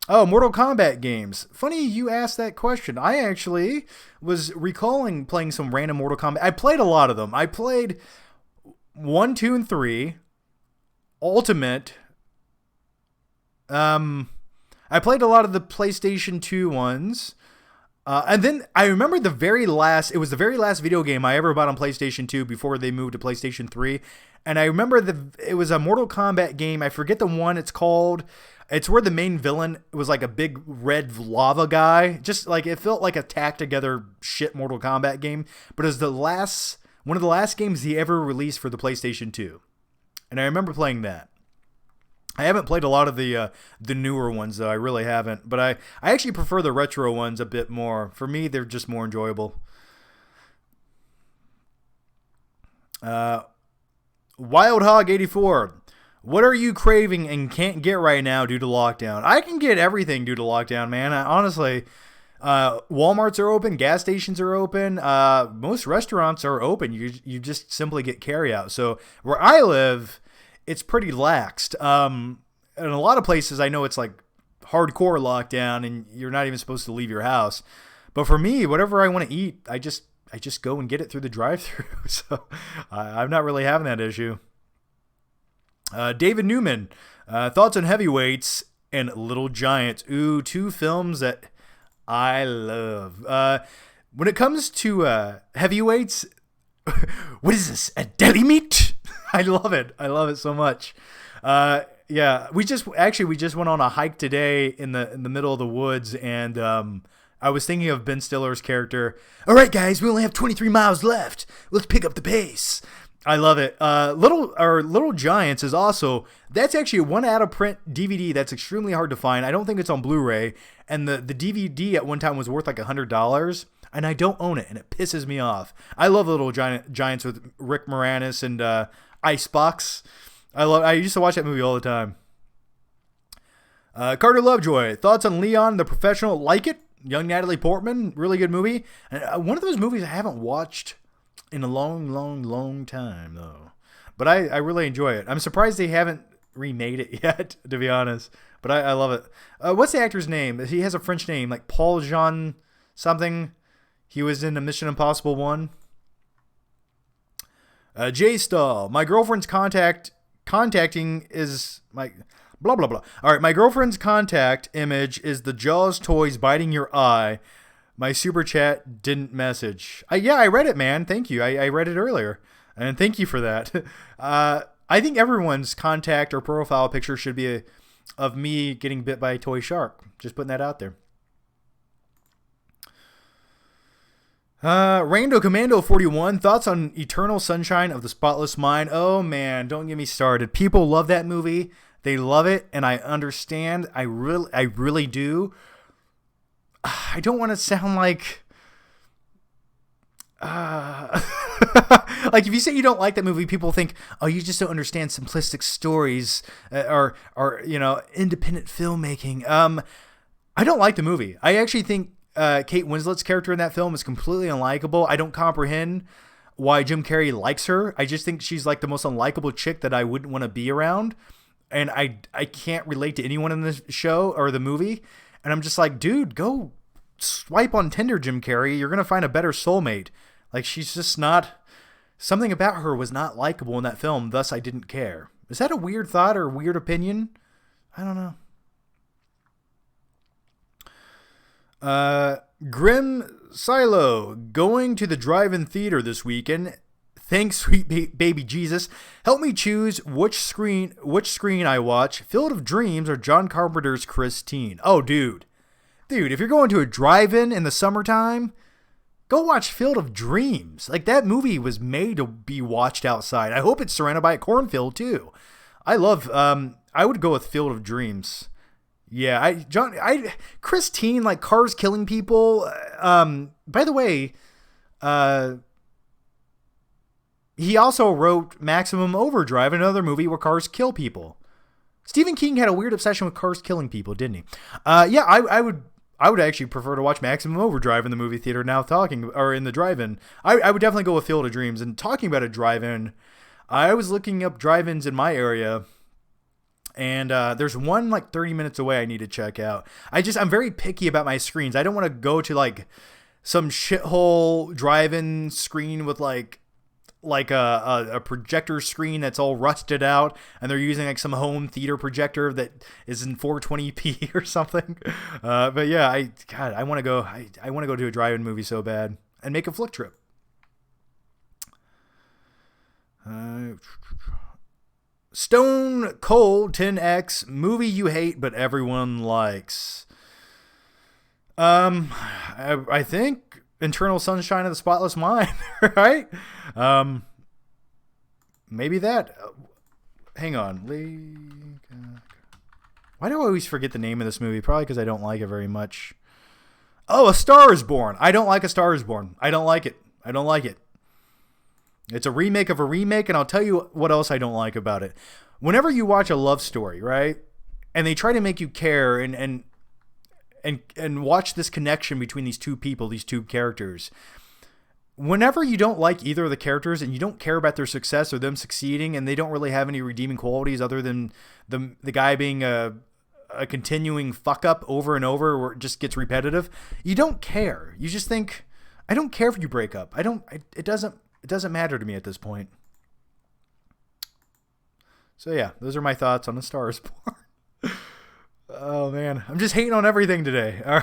Oh, Mortal Kombat games. Funny you asked that question. I actually was recalling playing some random Mortal Kombat. I played a lot of them. I played 1, 2, and 3. Ultimate... I played a lot of the PlayStation 2 ones. And then I remember it was the very last video game I ever bought on PlayStation 2 before they moved to PlayStation 3. And I remember it was a Mortal Kombat game. I forget the one it's called. It's where the main villain was like a big red lava guy. Just like, it felt like a tacked together shit Mortal Kombat game. But it was one of the last games he ever released for the PlayStation 2. And I remember playing that. I haven't played a lot of the newer ones, though. I really haven't. But I actually prefer the retro ones a bit more. For me, they're just more enjoyable. Wild Hog 84. What are you craving and can't get right now due to lockdown? I can get everything due to lockdown, man. Honestly, Walmarts are open. Gas stations are open. Most restaurants are open. You just simply get carryout. So where I live... it's pretty laxed. In a lot of places, I know it's like hardcore lockdown and you're not even supposed to leave your house. But for me, whatever I want to eat, I just go and get it through the drive-thru. So I'm not really having that issue. David Newman, thoughts on heavyweights and Little Giants. Ooh, two films that I love. When it comes to heavyweights, what is this? A deli meat? I love it. I love it so much. Yeah, we just went on a hike today in the middle of the woods, and I was thinking of Ben Stiller's character. All right, guys, we only have 23 miles left. Let's pick up the pace. I love it. Little Giants is also, that's actually a one out of print DVD that's extremely hard to find. I don't think it's on Blu-ray, and the DVD at one time was worth like $100, and I don't own it, and it pisses me off. I love Little Giants with Rick Moranis and Icebox. I used to watch that movie all the time. Carter Lovejoy, thoughts on Leon the Professional? Like it? Young Natalie Portman, really good movie. And one of those movies I haven't watched in a long time, though. But I really enjoy it. I'm surprised they haven't remade it yet, to be honest. But I love it. What's the actor's name? He has a French name, like Paul Jean something. He was in the Mission Impossible 1. Jay Stahl, my girlfriend's contacting is my blah blah blah. All right, my girlfriend's contact image is the Jaws toys biting your eye. My super chat didn't message. Yeah, I read it, man. Thank you. I read it earlier, and thank you for that. I think everyone's contact or profile picture should be of me getting bit by a toy shark. Just putting that out there. Rando Commando 41, thoughts on Eternal Sunshine of the Spotless Mind? Oh man, don't get me started. People love that movie. They love it, and I understand. I really do. I don't want to sound like like if you say you don't like that movie, people think, oh, you just don't understand simplistic stories or independent filmmaking. I don't like the movie. I actually think Kate Winslet's character in that film is completely unlikable. I don't comprehend why Jim Carrey likes her. I just think she's like the most unlikable chick that I wouldn't want to be around. And I can't relate to anyone in the show or the movie. And I'm just like, dude, go swipe on Tinder, Jim Carrey. You're going to find a better soulmate. Like, she's just not, something about her was not likable in that film. Thus, I didn't care. Is that a weird thought or weird opinion? I don't know. Grim Silo, going to the drive-in theater this weekend. Thanks, sweet baby Jesus. Help me choose which screen I watch, Field of Dreams or John Carpenter's Christine. Oh, dude, if you're going to a drive-in in the summertime, go watch Field of Dreams. Like, that movie was made to be watched outside. I hope it's surrounded by a cornfield too. I would go with Field of Dreams. Yeah, Christine, like cars killing people. By the way, he also wrote Maximum Overdrive, another movie where cars kill people. Stephen King had a weird obsession with cars killing people, didn't he? Yeah, I would actually prefer to watch Maximum Overdrive in the movie theater now or in the drive-in. I would definitely go with Field of Dreams. And talking about a drive-in, I was looking up drive-ins in my area, and there's one like 30 minutes away I need to check out. I'm very picky about my screens. I don't want to go to like some shithole drive-in screen with like a projector screen that's all rusted out, and they're using like some home theater projector that is in 420p or something. But yeah, I want to go. I want to go to a drive-in movie so bad and make a flick trip. Stone Cold 10X, movie you hate but everyone likes. I think Eternal Sunshine of the Spotless Mind, right? Maybe that. Hang on. Why do I always forget the name of this movie? Probably because I don't like it very much. Oh, A Star is Born. I don't like A Star is Born. I don't like it. It's a remake of a remake, and I'll tell you what else I don't like about it. Whenever you watch a love story, right, and they try to make you care and watch this connection between these two people, these two characters, whenever you don't like either of the characters and you don't care about their success or them succeeding, and they don't really have any redeeming qualities other than the guy being a continuing fuck up over and over where it just gets repetitive, you don't care. You just think, I don't care if you break up. It doesn't matter to me at this point. So yeah, those are my thoughts on A Star is Born. Oh man, I'm just hating on everything today. All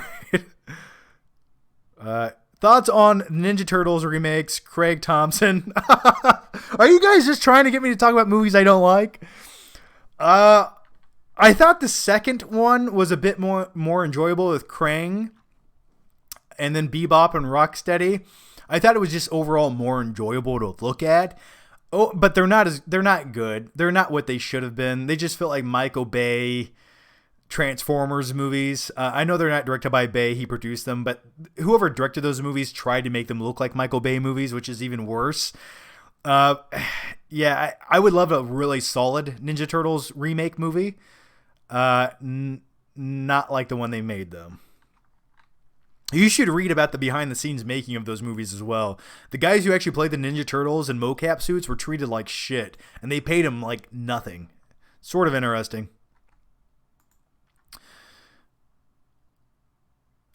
right. Thoughts on Ninja Turtles remakes? Craig Thompson. Are you guys just trying to get me to talk about movies I don't like? I thought the second one was a bit more enjoyable with Krang, and then Bebop and Rocksteady. I thought it was just overall more enjoyable to look at. Oh, but they're not good. They're not what they should have been. They just feel like Michael Bay Transformers movies. I know they're not directed by Bay. He produced them, but whoever directed those movies tried to make them look like Michael Bay movies, which is even worse. Yeah, I would love a really solid Ninja Turtles remake movie. Not like the one they made, though. You should read about the behind-the-scenes making of those movies as well. The guys who actually played the Ninja Turtles in mocap suits were treated like shit, and they paid them like nothing. Sort of interesting.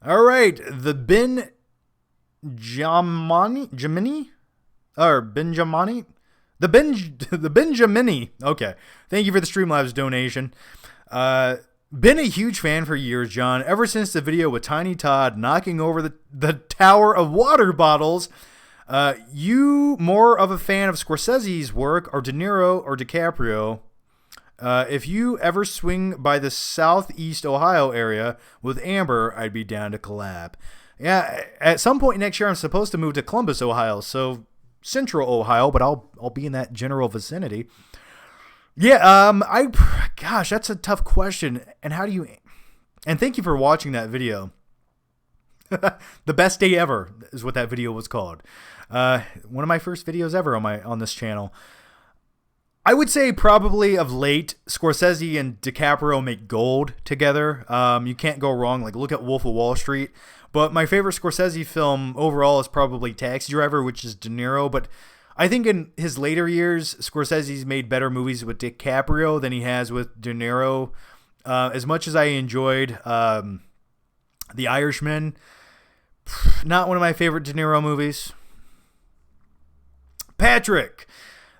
All right, the Benjamini? Or Benjamini? The Benjamini. Okay. Thank you for the Streamlabs donation. Been a huge fan for years, John. Ever since the video with Tiny Todd knocking over the tower of water bottles. You more of a fan of Scorsese's work or De Niro or DiCaprio? If you ever swing by the Southeast Ohio area with Amber, I'd be down to collab. Yeah, at some point next year, I'm supposed to move to Columbus, Ohio, so Central Ohio, but I'll be in that general vicinity. Yeah, gosh, that's a tough question. And and thank you for watching that video. The best day ever is what that video was called. One of my first videos ever on this channel. I would say probably of late, Scorsese and DiCaprio make gold together. You can't go wrong. Like, look at Wolf of Wall Street. But my favorite Scorsese film overall is probably Taxi Driver, which is De Niro. But I think in his later years, Scorsese's made better movies with DiCaprio than he has with De Niro. As much as I enjoyed The Irishman, not one of my favorite De Niro movies. Patrick,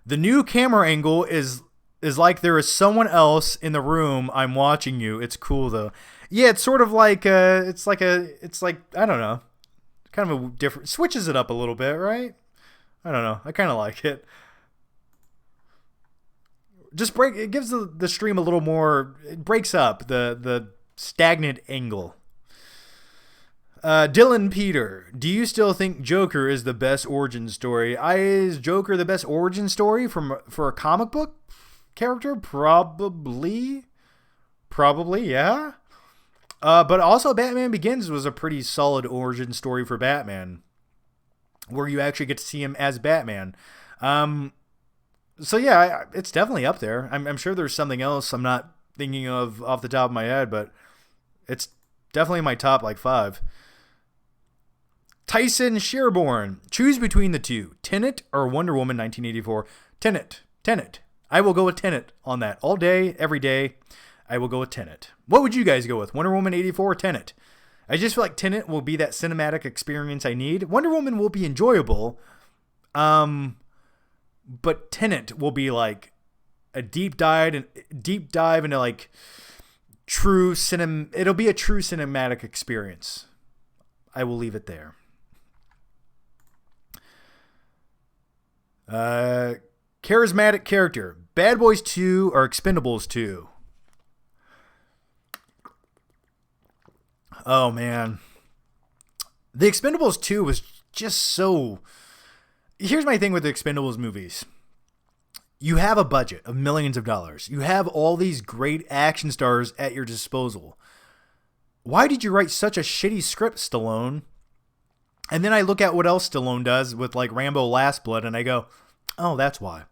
the new camera angle is like there is someone else in the room. I'm watching you. It's cool though. Yeah, it's sort of like it's like I don't know, kind of a different, switches it up a little bit, right? I don't know. I kind of like it. It gives the stream a little more. It breaks up the stagnant angle. Dylan Peter, do you still think Joker is the best origin story? Is Joker the best origin story for a comic book character? Probably, yeah. But also Batman Begins was a pretty solid origin story for Batman, where you actually get to see him as Batman. So yeah, it's definitely up there. I'm sure there's something else I'm not thinking of off the top of my head, but it's definitely my top 5. Tyson Sherborne, choose between the two, Tenet or Wonder Woman 1984. Tenet. I will go with Tenet on that all day, every day. I will go with Tenet. What would you guys go with, Wonder Woman 84 or Tenet? I just feel like Tenet will be that cinematic experience I need. Wonder Woman will be enjoyable, but Tenet will be like a deep dive into like it'll be a true cinematic experience. I will leave it there. Charismatic character, Bad Boys 2 or Expendables 2? Oh man, the Expendables 2 was just so. Here's my thing with the Expendables movies. You have a budget of millions of dollars. You have all these great action stars at your disposal. Why did you write such a shitty script, Stallone? And then I look at what else Stallone does with like Rambo Last Blood, and I go, oh, that's why.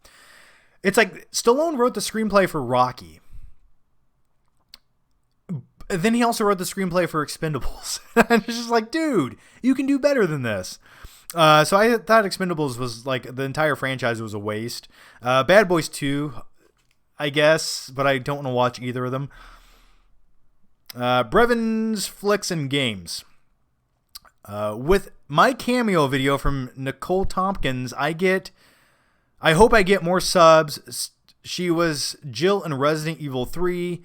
It's like Stallone wrote the screenplay for Rocky. Then he also wrote the screenplay for Expendables. And it's just like, dude, you can do better than this. So I thought Expendables was like, the entire franchise was a waste. Bad Boys 2, I guess, but I don't want to watch either of them. Brevins, Flicks, and Games. With my cameo video from Nicole Tompkins, I hope I get more subs. She was Jill in Resident Evil 3.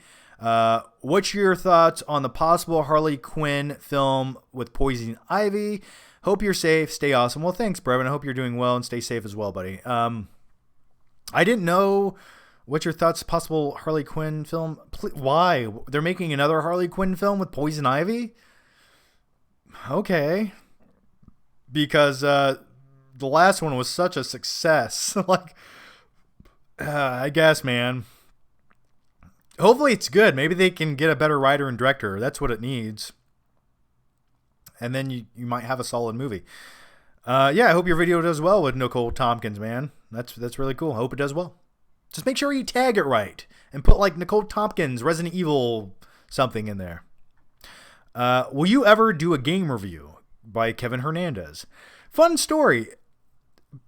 What's your thoughts on the possible Harley Quinn film with Poison Ivy? Hope you're safe. Stay awesome. Well, thanks, Brevin. I hope you're doing well and stay safe as well, buddy. I didn't know. What's your thoughts? Possible Harley Quinn film? Why? They're making another Harley Quinn film with Poison Ivy? Okay. Because the last one was such a success. I guess, man. Hopefully it's good. Maybe they can get a better writer and director. That's what it needs. And then you might have a solid movie. Yeah, I hope your video does well with Nicole Tompkins, man. That's really cool. I hope it does well. Just make sure you tag it right and put like Nicole Tompkins, Resident Evil something in there. Will you ever do a game review? By Kevin Hernandez. Fun story.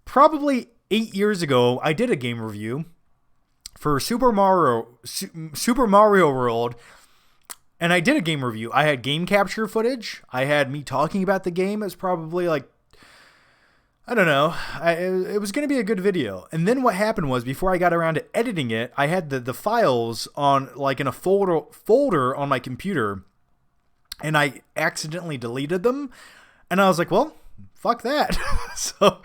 Probably 8 years ago, I did a game review for Super Mario World, and I did a game review. I had game capture footage. I had me talking about the game. It was probably like, I don't know. It was going to be a good video. And then what happened was, before I got around to editing it, I had the files on like in a folder on my computer, and I accidentally deleted them. And I was like, well, fuck that. So,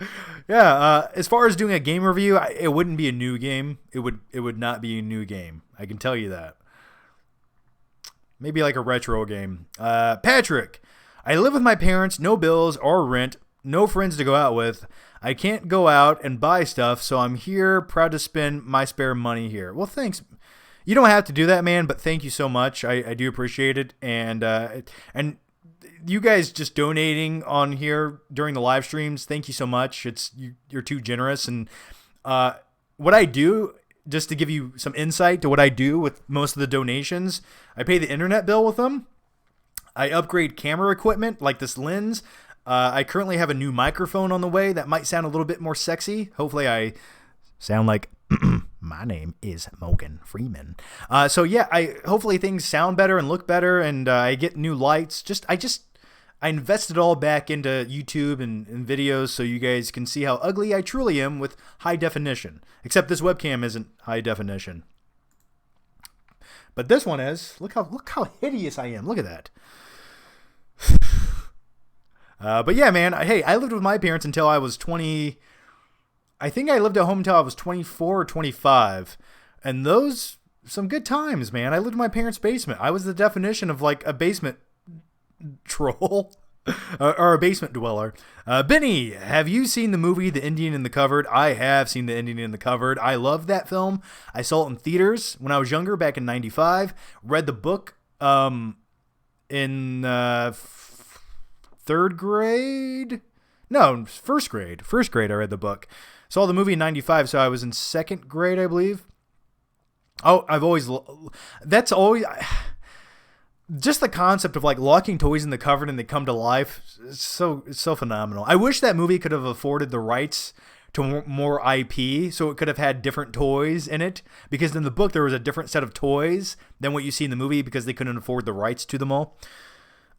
yeah, as far as doing a game review, it wouldn't be a new game. It would not be a new game. I can tell you that. Maybe like a retro game. Patrick, I live with my parents, no bills or rent, no friends to go out with. I can't go out and buy stuff, so I'm here, proud to spend my spare money here. Well, thanks. You don't have to do that, man, but thank you so much. I do appreciate it. And you guys just donating on here during the live streams, thank you so much. You're too generous. And what I do, just to give you some insight to what I do with most of the donations, I pay the internet bill with them. I upgrade camera equipment like this lens. I currently have a new microphone on the way that might sound a little bit more sexy. Hopefully I sound like my name is Morgan Freeman. So yeah, hopefully things sound better and look better, and I get new lights. I invest it all back into YouTube and videos so you guys can see how ugly I truly am with high definition. Except this webcam isn't high definition. But this one is. Look how hideous I am. Look at that. But yeah, man. Hey, I lived with my parents until I was 20. I think I lived at home until I was 24 or 25. And those, some good times, man. I lived in my parents' basement. I was the definition of like a basement troll or a basement dweller. Benny, have you seen the movie The Indian in the Cupboard? I have seen The Indian in the Cupboard. I love that film. I saw it in theaters when I was younger, back in 95. Read the book in third grade. No, first grade. First grade I read the book. Saw the movie in 95, so I was in second grade, I believe. Oh, that's always... Just the concept of like locking toys in the cupboard and they come to life, it's so phenomenal. I wish that movie could have afforded the rights to more IP, so it could have had different toys in it. Because in the book there was a different set of toys than what you see in the movie because they couldn't afford the rights to them all.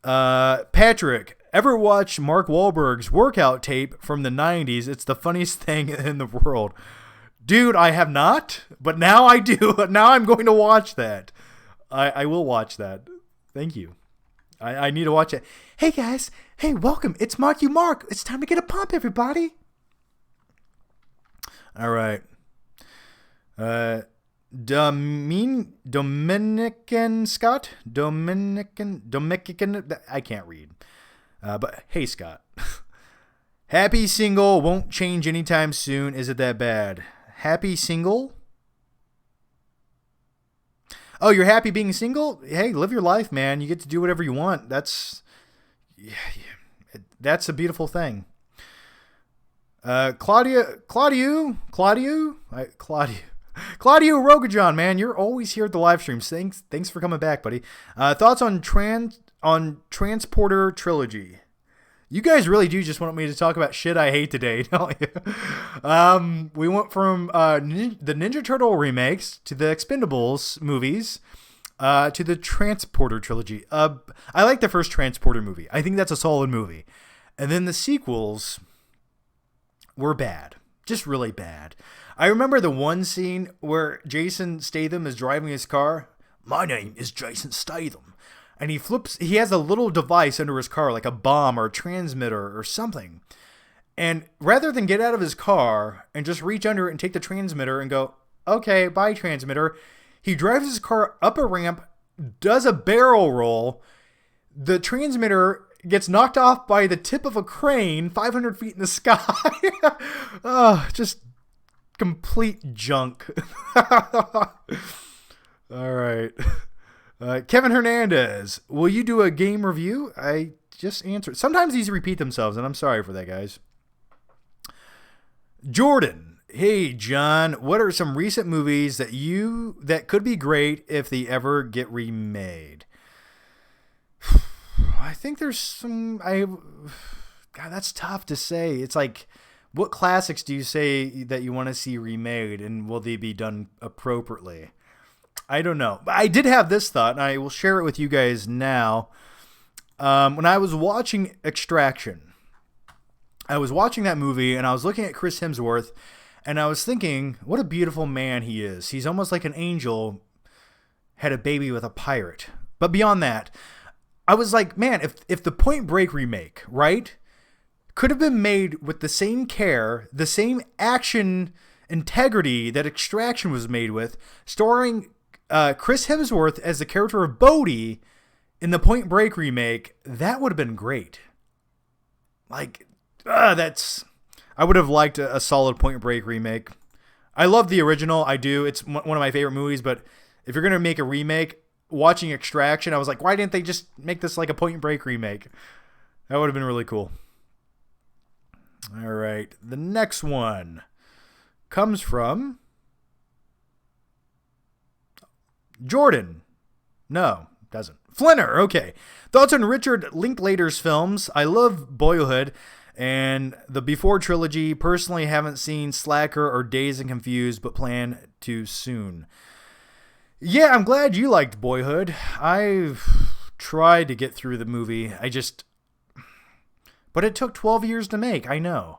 Patrick, ever watch Mark Wahlberg's workout tape from the 90s? It's the funniest thing in the world. Dude, I have not, but now I do. Now I'm going to watch that. I will watch that. Thank you. I need to watch it. Hey, guys. Hey, welcome. It's Mark You Mark. It's time to get a pump, everybody. All right. Dominican Scott? Dominican. I can't read. But hey, Scott. Happy single. Won't change anytime soon. Is it that bad? Happy single? Oh, you're happy being single? Hey, live your life, man. You get to do whatever you want. That's a beautiful thing. Claudio Rogajon, man, you're always here at the live streams. Thanks for coming back, buddy. Thoughts on Transporter Trilogy? You guys really do just want me to talk about shit I hate today, don't you? We went from the Ninja Turtle remakes to the Expendables movies to the Transporter Trilogy. I like the first Transporter movie. I think that's a solid movie. And then the sequels were bad. Just really bad. I remember the one scene where Jason Statham is driving his car. My name is Jason Statham. And he has a little device under his car, like a bomb or a transmitter or something. And rather than get out of his car and just reach under it and take the transmitter and go, okay, bye transmitter, he drives his car up a ramp, does a barrel roll. The transmitter gets knocked off by the tip of a crane 500 feet in the sky. Oh, just complete junk. All right. Kevin Hernandez, will you do a game review? I just answered. Sometimes these repeat themselves, and I'm sorry for that, guys. Jordan, hey, John, what are some recent movies that could be great if they ever get remade? I think there's some. God, that's tough to say. It's like, what classics do you say that you want to see remade, and will they be done appropriately? I don't know. But I did have this thought, and I will share it with you guys now. When I was watching Extraction, I was watching that movie, and I was looking at Chris Hemsworth, and I was thinking, what a beautiful man he is. He's almost like an angel had a baby with a pirate. But beyond that, I was like, man, if the Point Break remake, right, could have been made with the same care, the same action integrity that Extraction was made with, starring Chris Hemsworth as the character of Bodhi in the Point Break remake, that would have been great. Like, I would have liked a solid Point Break remake. I love the original, I do. It's one of my favorite movies, but if you're going to make a remake, watching Extraction, I was like, why didn't they just make this like a Point Break remake? That would have been really cool. All right, the next one comes from Jordan. No, doesn't. Flinner, okay. Thoughts on Richard Linklater's films? I love Boyhood and the Before trilogy. Personally, haven't seen Slacker or Dazed and Confused, but plan to soon. Yeah, I'm glad you liked Boyhood. I've tried to get through the movie. But it took 12 years to make, I know.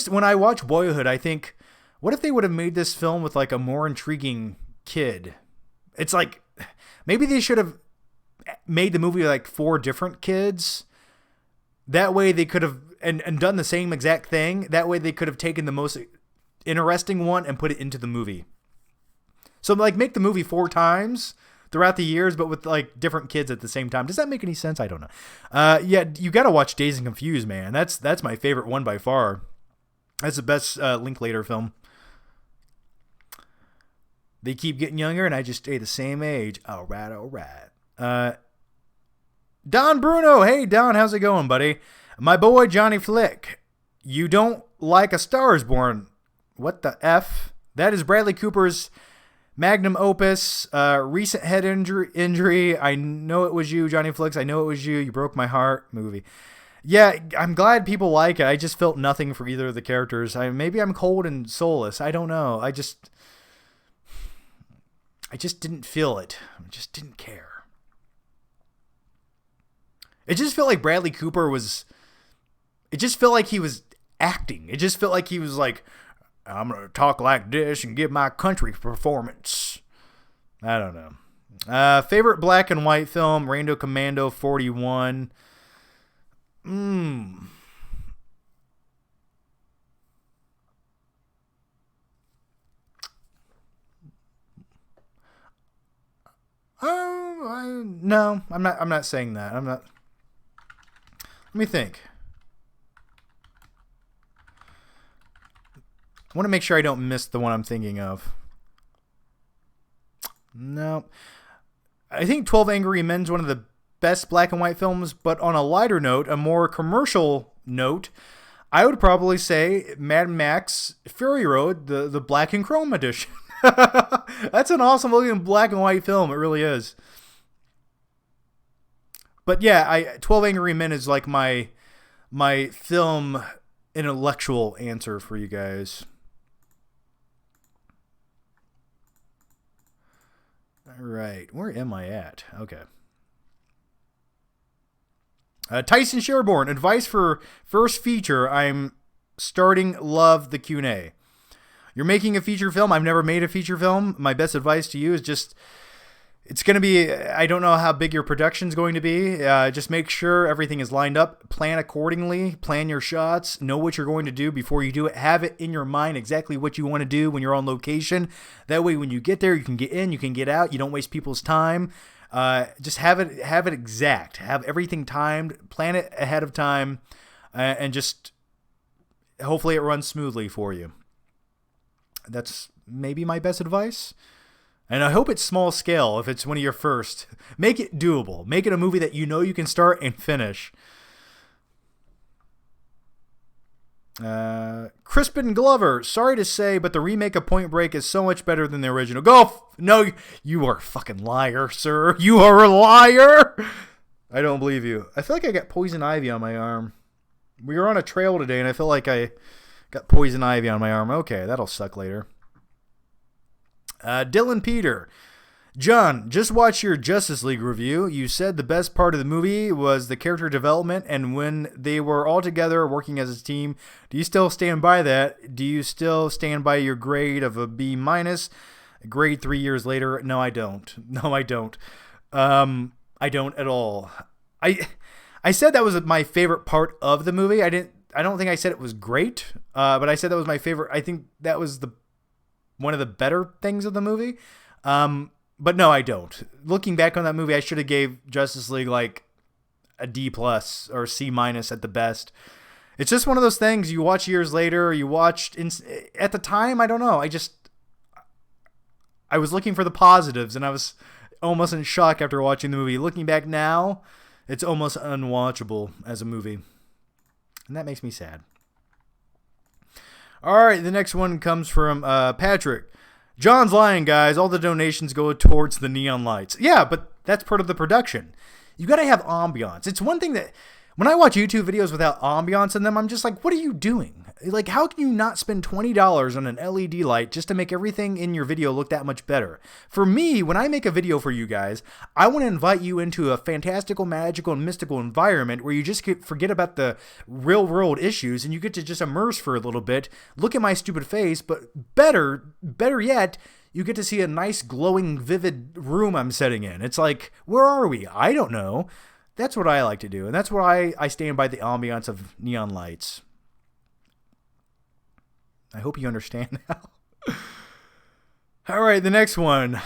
When I watch Boyhood, I think, what if they would have made this film with like a more intriguing kid? It's like, maybe they should have made the movie like 4 different kids. That way they could have, and done the same exact thing. That way they could have taken the most interesting one and put it into the movie. So like make the movie 4 times throughout the years, but with like different kids at the same time. Does that make any sense? I don't know. Yeah, you got to watch Dazed and Confused, man. That's my favorite one by far. That's the best Linklater film. They keep getting younger, and I just stay the same age. All right. Don Bruno. Hey, Don, how's it going, buddy? My boy, Johnny Flick. You don't like A Star is Born. What the F? That is Bradley Cooper's magnum opus. Recent head injury. I know it was you, Johnny Flicks. I know it was you. You broke my heart movie. Yeah, I'm glad people like it. I just felt nothing for either of the characters. Maybe I'm cold and soulless. I don't know. I just didn't feel it. I just didn't care. It just felt like Bradley Cooper was... It just felt like he was acting. It just felt like he was like, I'm going to talk like this and give my country performance. I don't know. Favorite black and white film, Rando Commando 41. No, I'm not saying that. I'm not. Let me think. I want to make sure I don't miss the one I'm thinking of. No. I think 12 Angry Men's one of the best black and white films, but on a lighter note, a more commercial note, I would probably say Mad Max Fury Road, the black and chrome edition. That's an awesome looking black and white film. It really is. But yeah, 12 Angry Men is like my film intellectual answer for you guys. All right, where am I at? Okay. Tyson Sherborne, advice for first feature. I'm starting Love the Q&A. You're making a feature film. I've never made a feature film. My best advice to you is just, it's going to be, I don't know how big your production's going to be. Just make sure everything is lined up. Plan accordingly. Plan your shots. Know what you're going to do before you do it. Have it in your mind exactly what you want to do when you're on location. That way, when you get there, you can get in, you can get out. You don't waste people's time. Just have it exact. Have everything timed. Plan it ahead of time. And just hopefully it runs smoothly for you. That's maybe my best advice. And I hope it's small scale if it's one of your first. Make it doable. Make it a movie that you know you can start and finish. Crispin Glover, sorry to say, but the remake of Point Break is so much better than the original. No, you are a fucking liar, sir. You are a liar. I don't believe you. I feel like I got poison ivy on my arm. We were on a trail today, and I feel like I got poison ivy on my arm. Okay, that'll suck later. Dylan Peter. John, just watch your Justice League review. You said the best part of the movie was the character development and when they were all together working as a team. Do you still stand by that? Do you still stand by your grade of a B-? Grade 3 years later? No, I don't. I don't at all. I said that was my favorite part of the movie. I don't think I said it was great, but I said that was my favorite. I think that was one of the better things of the movie. But no, I don't. Looking back on that movie, I should have gave Justice League like a D+ or C- at the best. It's just one of those things you watch years later, you watched at the time, I don't know. I was looking for the positives and I was almost in shock after watching the movie. Looking back now, it's almost unwatchable as a movie. And that makes me sad. All right, the next one comes from Patrick. John's lying, guys. All the donations go towards the neon lights. Yeah, but that's part of the production. You got to have ambiance. It's one thing that when I watch YouTube videos without ambiance in them, I'm just like, what are you doing? Like, how can you not spend $20 on an LED light just to make everything in your video look that much better? For me, when I make a video for you guys, I want to invite you into a fantastical, magical, and mystical environment where you just forget about the real world issues and you get to just immerse for a little bit, look at my stupid face, but better yet, you get to see a nice, glowing, vivid room I'm setting in. It's like, where are we? I don't know. That's what I like to do, and that's why I stand by the ambiance of neon lights. I hope you understand now. All right, the next one.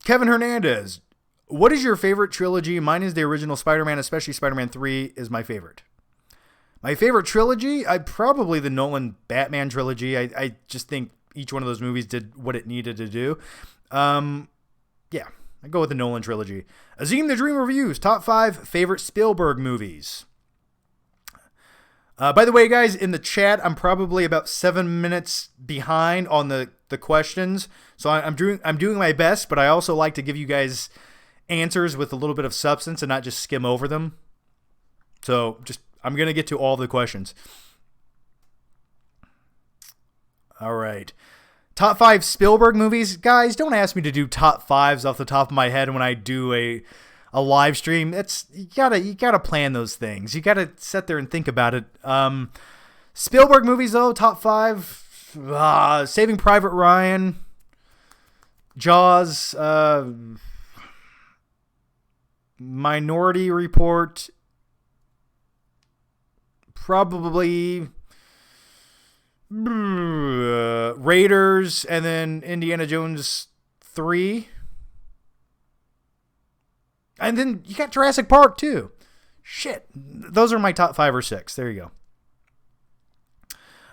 Kevin Hernandez. What is your favorite trilogy? Mine is the original Spider-Man, especially Spider-Man 3 is my favorite. My favorite trilogy? Probably the Nolan Batman trilogy. I just think each one of those movies did what it needed to do. Yeah. I go with the Nolan trilogy. Azim the Dream Reviews, top 5 favorite Spielberg movies. By the way, guys, in the chat, I'm probably about 7 minutes behind on the questions. So I'm doing my best, but I also like to give you guys answers with a little bit of substance and not just skim over them. So I'm going to get to all the questions. All right. Top 5 Spielberg movies. Guys, don't ask me to do top 5s off the top of my head when I do a live stream. You gotta plan those things. You gotta sit there and think about it. Spielberg movies though, top 5. Saving Private Ryan, Jaws, Minority Report, probably Raiders, and then Indiana Jones 3. And then you got Jurassic Park too. Shit. Those are my top 5 or 6. There you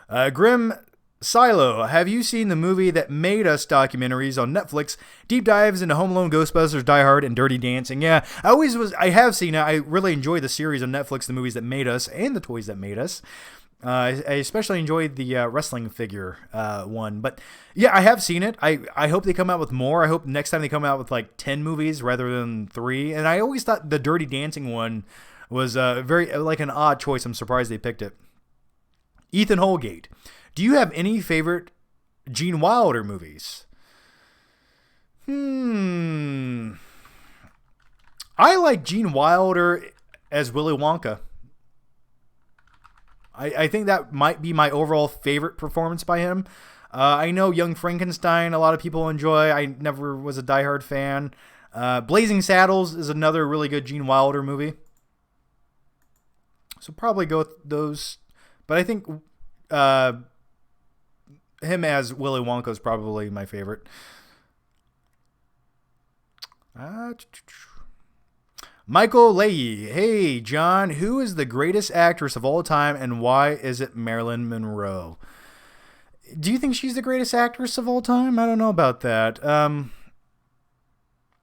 go. Grim Silo, have you seen the movie that made us documentaries on Netflix? Deep dives into Home Alone, Ghostbusters, Die Hard, and Dirty Dancing. Yeah, I have seen it. I really enjoy the series on Netflix, the movies that made us and the toys that made us. I especially enjoyed the wrestling figure one. But yeah, I have seen it. I hope they come out with more. I hope next time they come out with like 10 movies rather than 3. And I always thought the Dirty Dancing one was very like an odd choice. I'm surprised they picked it. Ethan Holgate, do you have any favorite Gene Wilder movies? I like Gene Wilder as Willy Wonka. I think that might be my overall favorite performance by him. I know Young Frankenstein, a lot of people enjoy. I never was a diehard fan. Blazing Saddles is another really good Gene Wilder movie. So probably go with those. But I think him as Willy Wonka is probably my favorite. Michael Leahy. Hey, John, who is the greatest actress of all time and why is it Marilyn Monroe? Do you think she's the greatest actress of all time? I don't know about that. I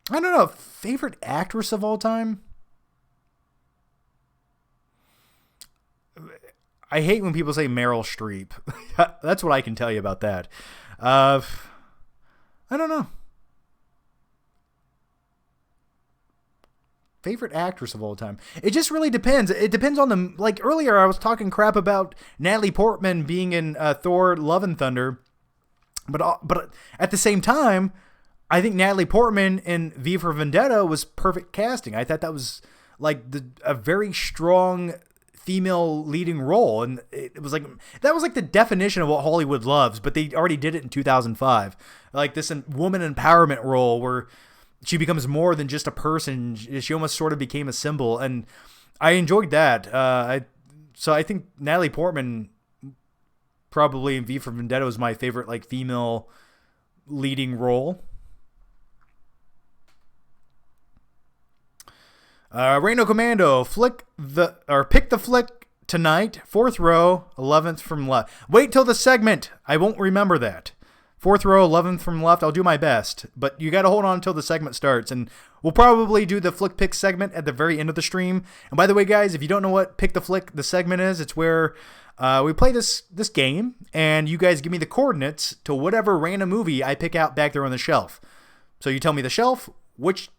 don't know. Favorite actress of all time? I hate when people say Meryl Streep. That's what I can tell you about that. I don't know. Favorite actress of all time. It just really depends. It depends on the... Like earlier, I was talking crap about Natalie Portman being in Thor Love and Thunder. But at the same time, I think Natalie Portman in V for Vendetta was perfect casting. I thought that was like a very strong female leading role. And it was like... That was like the definition of what Hollywood loves. But they already did it in 2005. Like this woman empowerment role where... She becomes more than just a person. She almost sort of became a symbol, and I enjoyed that. So I think Natalie Portman, probably in V for Vendetta, was my favorite like female leading role. Reno Commando, pick the flick tonight. 4th row, 11th from left. Wait till the segment. I won't remember that. 4th row, 11th from left. I'll do my best. But you got to hold on until the segment starts. And we'll probably do the Flick Pick segment at the very end of the stream. And by the way, guys, if you don't know what Pick the Flick, the segment is, it's where we play this game. And you guys give me the coordinates to whatever random movie I pick out back there on the shelf. So you tell me the shelf, which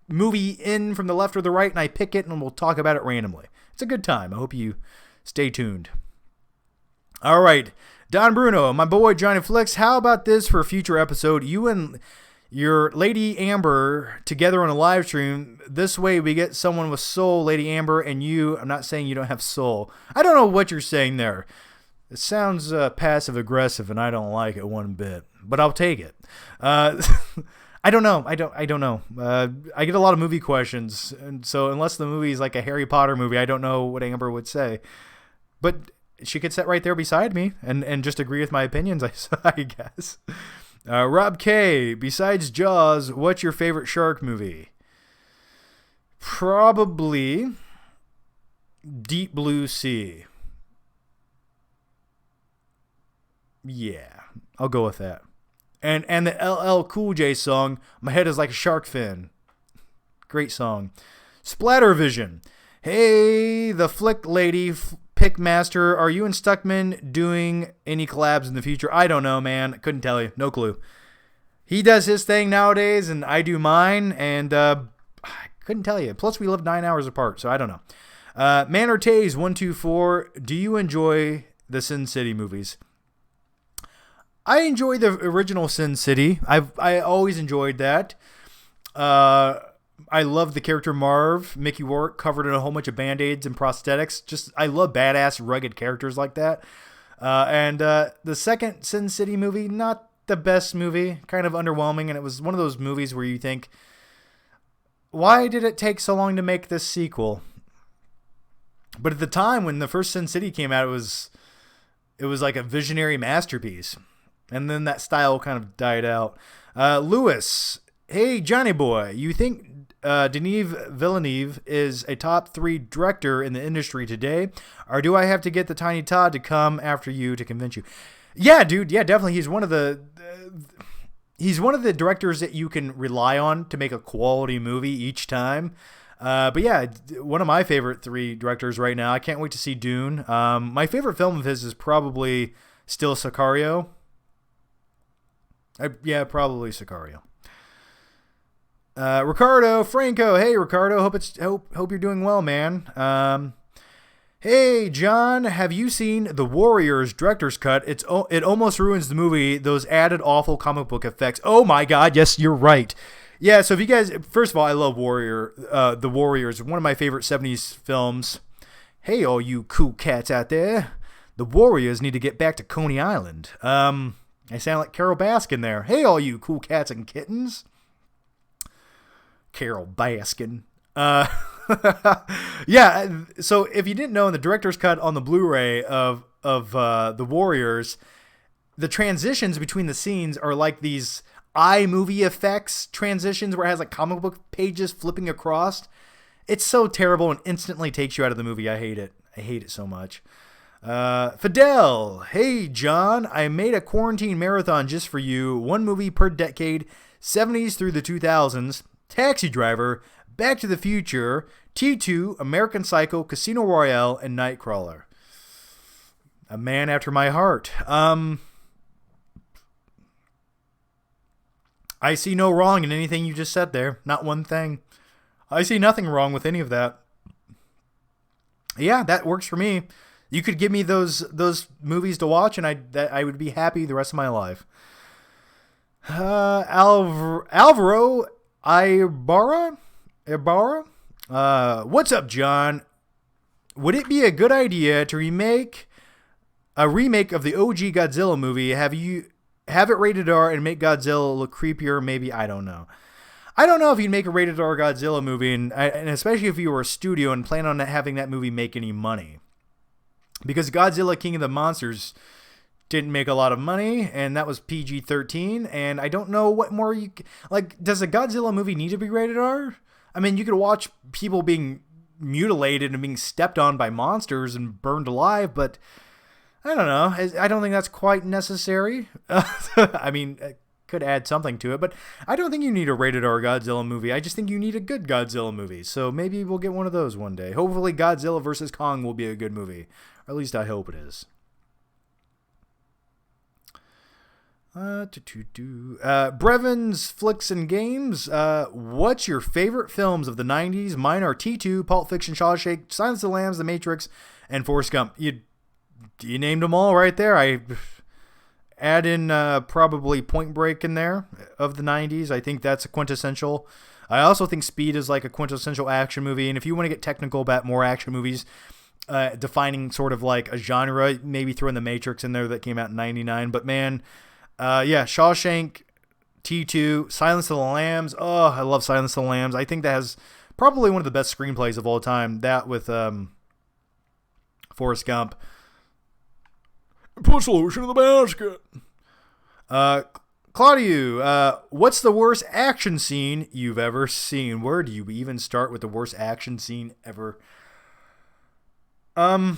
movie in from the left or the right, and I pick it, and we'll talk about it randomly. It's a good time. I hope you stay tuned. All right. Don Bruno, my boy Johnny Flicks, how about this for a future episode? You and your Lady Amber together on a live stream. This way we get someone with soul, Lady Amber, and you. I'm not saying you don't have soul. I don't know what you're saying there. It sounds passive-aggressive, and I don't like it one bit. But I'll take it. I don't know. I don't know. I get a lot of movie questions, and so unless the movie is like a Harry Potter movie, I don't know what Amber would say. But... she could sit right there beside me and just agree with my opinions, I guess. Rob K, besides Jaws, what's your favorite shark movie? Probably Deep Blue Sea. Yeah, I'll go with that. And the LL Cool J song, My Head is Like a Shark Fin. Great song. Splattervision. Hey, the Flick Lady... Pickmaster, are you and Stuckman doing any collabs in the future? I don't know, man. Couldn't tell you. No clue. He does his thing nowadays, and I do mine, and I couldn't tell you. Plus, we live 9 hours apart, so I don't know. Man or Taze 124, do you enjoy the Sin City movies? I enjoy the original Sin City. I always enjoyed that. I love the character Marv, Mickey Rourke, covered in a whole bunch of Band-Aids and prosthetics. I love badass, rugged characters like that. And the second Sin City movie, not the best movie, kind of underwhelming. And it was one of those movies where you think, why did it take so long to make this sequel? But at the time when the first Sin City came out, it was like a visionary masterpiece. And then that style kind of died out. Lewis, hey, Johnny boy, you think Denis Villeneuve is a top 3 director in the industry today, or do I have to get the Tiny Todd to come after you to convince you? Yeah, dude. Yeah, definitely. He's one of the directors that you can rely on to make a quality movie each time. But yeah, one of my favorite 3 directors right now. I can't wait to see Dune. My favorite film of his is probably still Sicario. Probably Sicario. Ricardo Franco, hey Ricardo, hope you're doing well, man. Hey John, have you seen The Warriors director's cut? It almost ruins the movie. Those added awful comic book effects. Oh my God, yes, you're right. Yeah, so if you guys, first of all, I love The Warriors, one of my favorite 70s films. Hey, all you cool cats out there. The Warriors need to get back to Coney Island. I sound like Carol Baskin there. Hey, all you cool cats and kittens. Carol Baskin. Yeah, so if you didn't know, in the director's cut on the Blu-ray of The Warriors, the transitions between the scenes are like these iMovie effects transitions where it has like comic book pages flipping across. It's so terrible and instantly takes you out of the movie. I hate it. I hate it so much. Fidel, hey John, I made a quarantine marathon just for you. One movie per decade, 70s through the 2000s. Taxi Driver, Back to the Future, T2, American Psycho, Casino Royale, and Nightcrawler. A man after my heart. I see no wrong in anything you just said there. Not one thing. I see nothing wrong with any of that. Yeah, that works for me. You could give me those movies to watch, and I would be happy the rest of my life. Alvaro Ibarra? What's up, John? Would it be a good idea to remake a remake of the OG Godzilla movie? Have it rated R and make Godzilla look creepier? Maybe. I don't know. I don't know if you'd make a rated R Godzilla movie, and especially if you were a studio and plan on having that movie make any money. Because Godzilla King of the Monsters didn't make a lot of money, and that was PG-13, and I don't know what more you... Like, does a Godzilla movie need to be rated R? I mean, you could watch people being mutilated and being stepped on by monsters and burned alive, but I don't know. I don't think that's quite necessary. I mean, it could add something to it, but I don't think you need a rated R Godzilla movie. I just think you need a good Godzilla movie, so maybe we'll get one of those one day. Hopefully Godzilla vs. Kong will be a good movie. Or at least I hope it is. Brevins, Flicks, and Games. What's your favorite films of the 90s? Mine are T2, Pulp Fiction, Shawshank, Silence of the Lambs, The Matrix, and Forrest Gump. You named them all right there. I add in probably Point Break in there of the 90s. I think that's a quintessential. I also think Speed is like a quintessential action movie. And if you want to get technical about more action movies, defining sort of like a genre, maybe throw in The Matrix in there that came out in 99. But man, yeah, Shawshank, T2, Silence of the Lambs. Oh, I love Silence of the Lambs. I think that has probably one of the best screenplays of all time. That with Forrest Gump. Put solution in the basket. Claudio, what's the worst action scene you've ever seen? Where do you even start with the worst action scene ever? Oh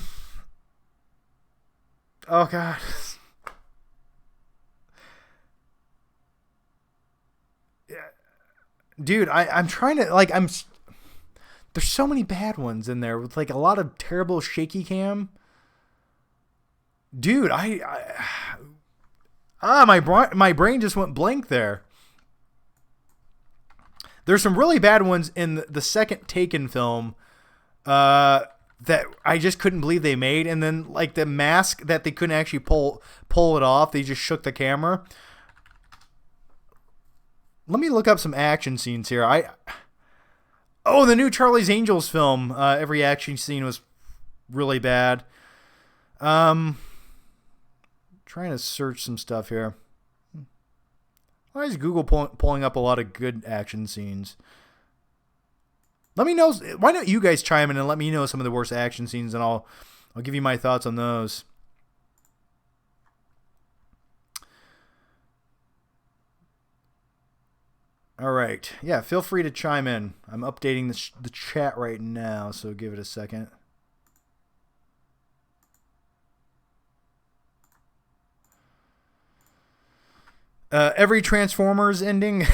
God. Yeah, dude, I'm trying to there's so many bad ones in there with like a lot of terrible shaky cam. Dude, my brain just went blank there. There's some really bad ones in the second Taken film that I just couldn't believe they made, and then like the mask that they couldn't actually pull it off. They just shook the camera. Let me look up some action scenes here. The new Charlie's Angels film. Every action scene was really bad. Trying to search some stuff here. Why is Google pulling up a lot of good action scenes? Let me know. Why don't you guys chime in and let me know some of the worst action scenes, and I'll give you my thoughts on those. All right. Yeah, feel free to chime in. I'm updating the chat right now, so give it a second. Every Transformers ending.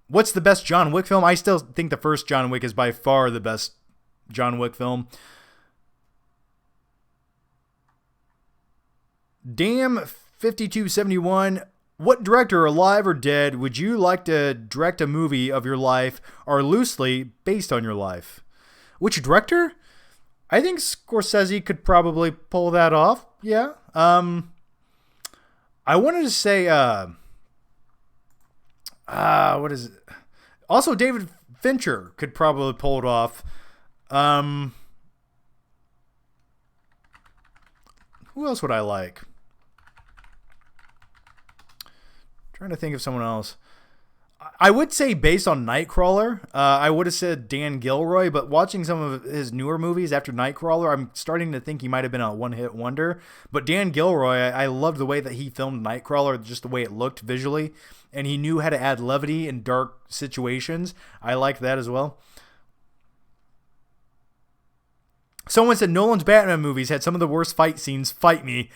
What's the best John Wick film? I still think the first John Wick is by far the best John Wick film. Damn 5271. What director, alive or dead, would you like to direct a movie of your life or loosely based on your life? Which director? I think Scorsese could probably pull that off. Yeah. I wanted to say, what is it? Also, David Fincher could probably pull it off. Who else would I like? Trying to think of someone else. I would say based on Nightcrawler, I would have said Dan Gilroy, but watching some of his newer movies after Nightcrawler, I'm starting to think he might have been a one-hit wonder. But Dan Gilroy, I loved the way that he filmed Nightcrawler, just the way it looked visually, and he knew how to add levity in dark situations. I liked that as well. Someone said Nolan's Batman movies had some of the worst fight scenes. Fight me.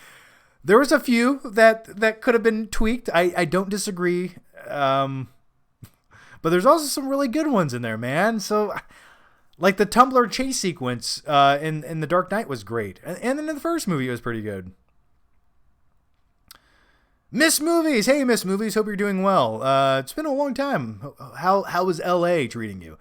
There was a few that could have been tweaked. I don't disagree. But there's also some really good ones in there, man. So, like the Tumblr chase sequence in The Dark Knight was great. And then in the first movie, it was pretty good. Miss Movies. Hey, Miss Movies. Hope you're doing well. It's been a long time. How was LA treating you?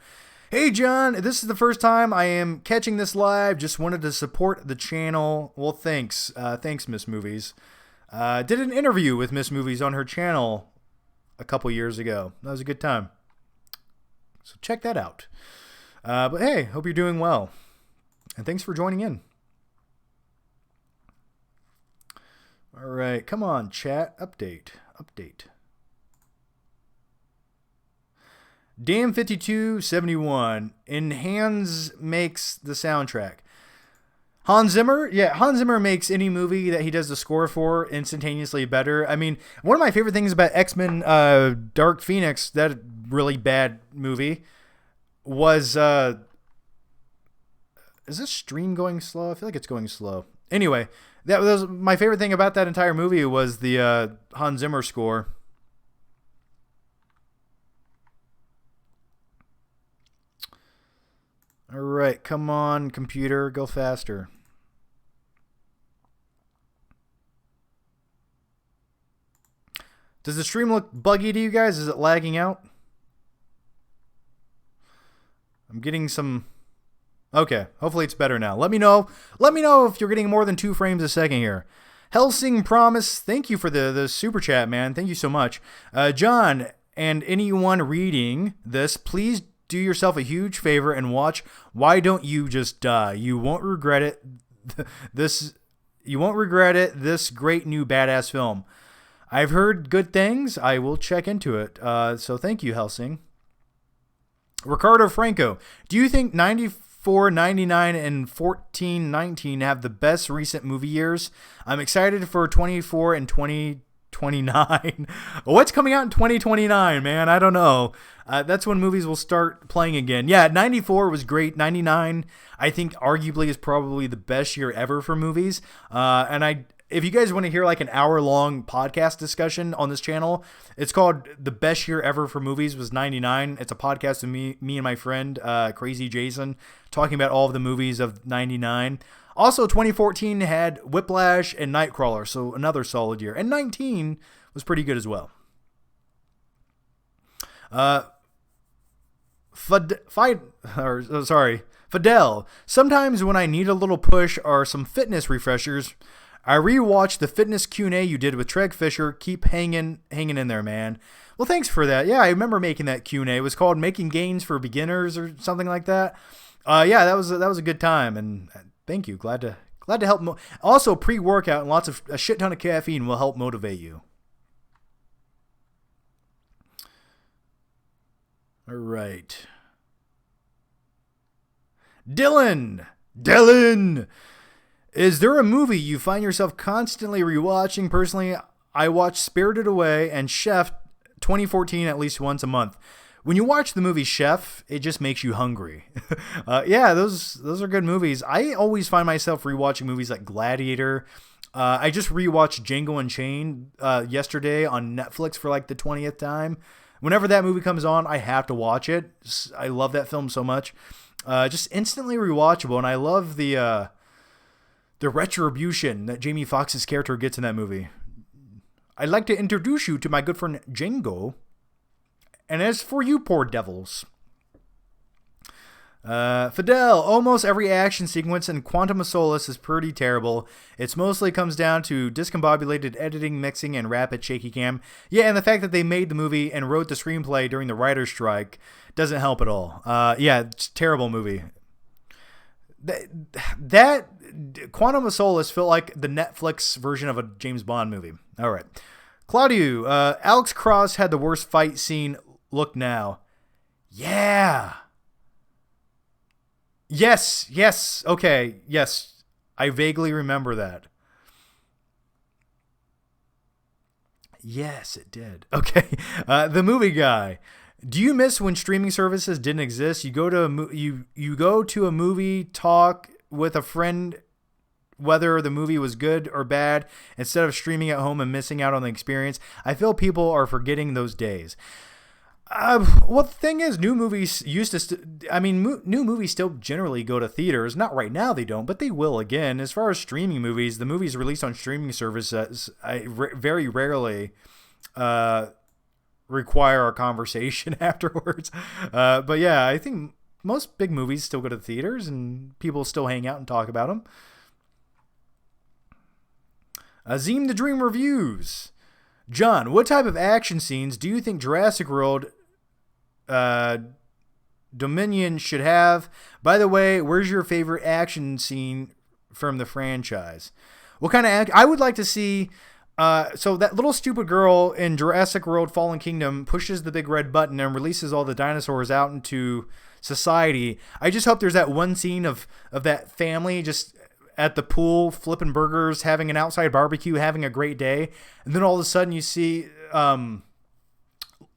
Hey, John. This is the first time I am catching this live. Just wanted to support the channel. Well, thanks. Thanks, Miss Movies. Did an interview with Miss Movies on her channel a couple years ago. That was a good time. So check that out. But hey, hope you're doing well. And thanks for joining in. All right, come on, chat. Update. Damn5271. Hans makes the soundtrack. Hans Zimmer? Yeah, Hans Zimmer makes any movie that he does the score for instantaneously better. I mean, one of my favorite things about X-Men Dark Phoenix, that really bad movie, was... is this stream going slow? I feel like it's going slow. Anyway, that was my favorite thing about that entire movie was the Hans Zimmer score. All right, come on, computer, go faster. Does the stream look buggy to you guys? Is it lagging out? I'm getting some... Okay, hopefully it's better now. Let me know. Let me know if you're getting more than 2 frames a second here. Helsing Promise, thank you for the super chat, man. Thank you so much. John, and anyone reading this, please do yourself a huge favor and watch Why Don't You Just Die? You won't regret it. You won't regret it. This great new badass film. I've heard good things. I will check into it. So thank you, Helsing. Ricardo Franco, do you think 94, 99, and 14, 19 have the best recent movie years? I'm excited for 24 and 2029. What's coming out in 2029, man? I don't know. That's when movies will start playing again. Yeah, 94 was great. 99, I think, arguably is probably the best year ever for movies. If you guys want to hear like an hour-long podcast discussion on this channel, it's called The Best Year Ever for Movies was 99. It's a podcast of me and my friend, Crazy Jason, talking about all of the movies of 99. Also, 2014 had Whiplash and Nightcrawler, so another solid year. And 19 was pretty good as well. Fidel. Sometimes when I need a little push or some fitness refreshers, I rewatched the fitness Q&A you did with Treg Fisher. Keep hanging in there, man. Well, thanks for that. Yeah, I remember making that Q&A. It was called Making Gains for Beginners or something like that. Yeah, that was a good time, and thank you. Glad to help. Also, pre-workout and a shit ton of caffeine will help motivate you. All right. Dylan. Is there a movie you find yourself constantly rewatching? Personally, I watch Spirited Away and Chef 2014 at least once a month. When you watch the movie Chef, it just makes you hungry. Yeah, those are good movies. I always find myself rewatching movies like Gladiator. I just rewatched Django Unchained yesterday on Netflix for like the 20th time. Whenever that movie comes on, I have to watch it. I love that film so much. Just instantly rewatchable, and I love the retribution that Jamie Foxx's character gets in that movie. I'd like to introduce you to my good friend Django. And as for you poor devils. Fidel, almost every action sequence in Quantum of Solace is pretty terrible. It mostly comes down to discombobulated editing, mixing, and rapid shaky cam. Yeah, and the fact that they made the movie and wrote the screenplay during the writer's strike doesn't help at all. Yeah, it's a terrible movie. that Quantum of Solace felt like the Netflix version of a James Bond movie. All right. Claudio, Alex Cross had the worst fight scene. Look now. Yeah. Yes. Okay. Yes. I vaguely remember that. Yes, it did. Okay. The movie guy. Do you miss when streaming services didn't exist? You go to you go to a movie, talk with a friend whether the movie was good or bad instead of streaming at home and missing out on the experience. I feel people are forgetting those days. Well, the thing is, new movies used to. New movies still generally go to theaters. Not right now, they don't, but they will again. As far as streaming movies, the movies released on streaming services, very rarely require a conversation afterwards. But yeah, I think most big movies still go to theaters, and people still hang out and talk about them. Azim the Dream Reviews. John, what type of action scenes do you think Jurassic World Dominion should have? By the way, where's your favorite action scene from the franchise? What kind of I would like to see. So that little stupid girl in Jurassic World Fallen Kingdom pushes the big red button and releases all the dinosaurs out into society. I just hope there's that one scene of that family just at the pool, flipping burgers, having an outside barbecue, having a great day. And then all of a sudden you see,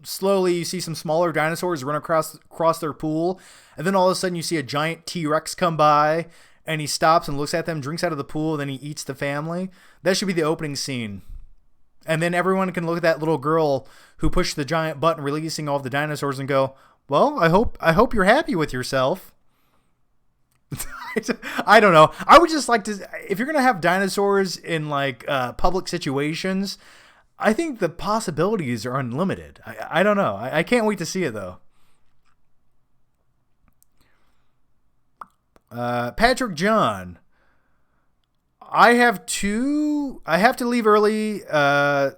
slowly you see some smaller dinosaurs run across their pool. And then all of a sudden you see a giant T-Rex come by and he stops and looks at them, drinks out of the pool, and then he eats the family. That should be the opening scene. And then everyone can look at that little girl who pushed the giant button, releasing all of the dinosaurs, and go, well, I hope you're happy with yourself. I don't know. I would just like to, if you're going to have dinosaurs in like public situations, I think the possibilities are unlimited. I don't know. I can't wait to see it though. Patrick John. I have to leave early.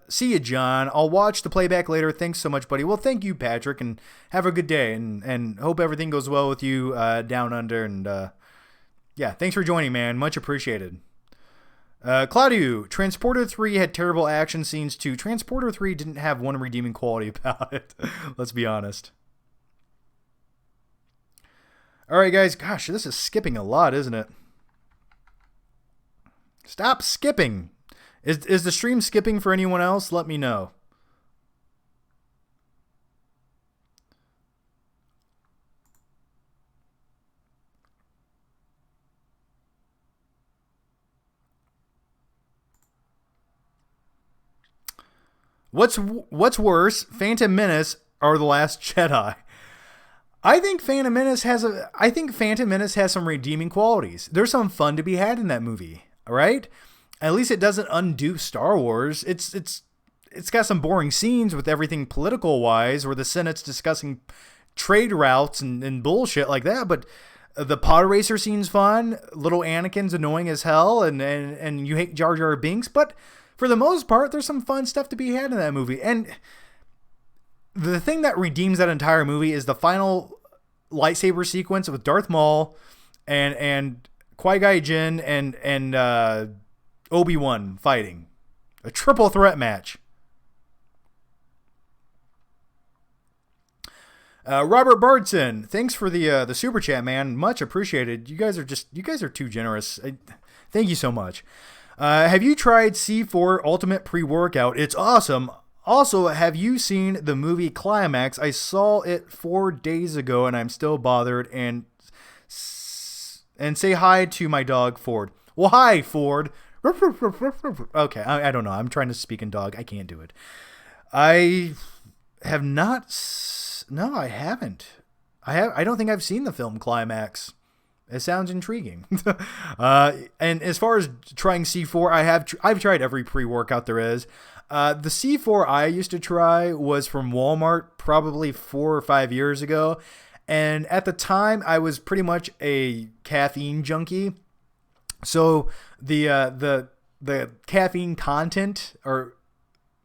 See you, John. I'll watch the playback later. Thanks so much, buddy. Well, thank you, Patrick, and have a good day, and hope everything goes well with you down under. And yeah, thanks for joining, man. Much appreciated. Claudio, Transporter 3 had terrible action scenes too. Transporter 3 didn't have one redeeming quality about it. Let's be honest. All right, guys. Gosh, this is skipping a lot, isn't it? Stop skipping. Is the stream skipping for anyone else? Let me know. What's worse, Phantom Menace or The Last Jedi? I think Phantom Menace has some redeeming qualities. There's some fun to be had in that movie. All right, at least it doesn't undo Star Wars. It's got some boring scenes with everything political wise, where the Senate's discussing trade routes and bullshit like that. But the pod racer scene's fun. Little Anakin's annoying as hell, and you hate Jar Jar Binks. But for the most part, there's some fun stuff to be had in that movie. And the thing that redeems that entire movie is the final lightsaber sequence with Darth Maul and Qui-Gon Jinn and Obi-Wan fighting. A triple threat match. Robert Bardson, thanks for the super chat, man. Much appreciated. You guys are too generous. Thank you so much. Have you tried C4 Ultimate Pre-Workout? It's awesome. Also, have you seen the movie Climax? I saw it 4 days ago and I'm still bothered. And say hi to my dog, Ford. Well, hi, Ford. Okay, I don't know. I'm trying to speak in dog. I can't do it. I have not. No, I haven't. I don't think I've seen the film Climax. It sounds intriguing. And as far as trying C4, I've tried every pre-workout there is. The C4 I used to try was from Walmart probably 4 or 5 years ago. And at the time, I was pretty much a caffeine junkie. So the caffeine content or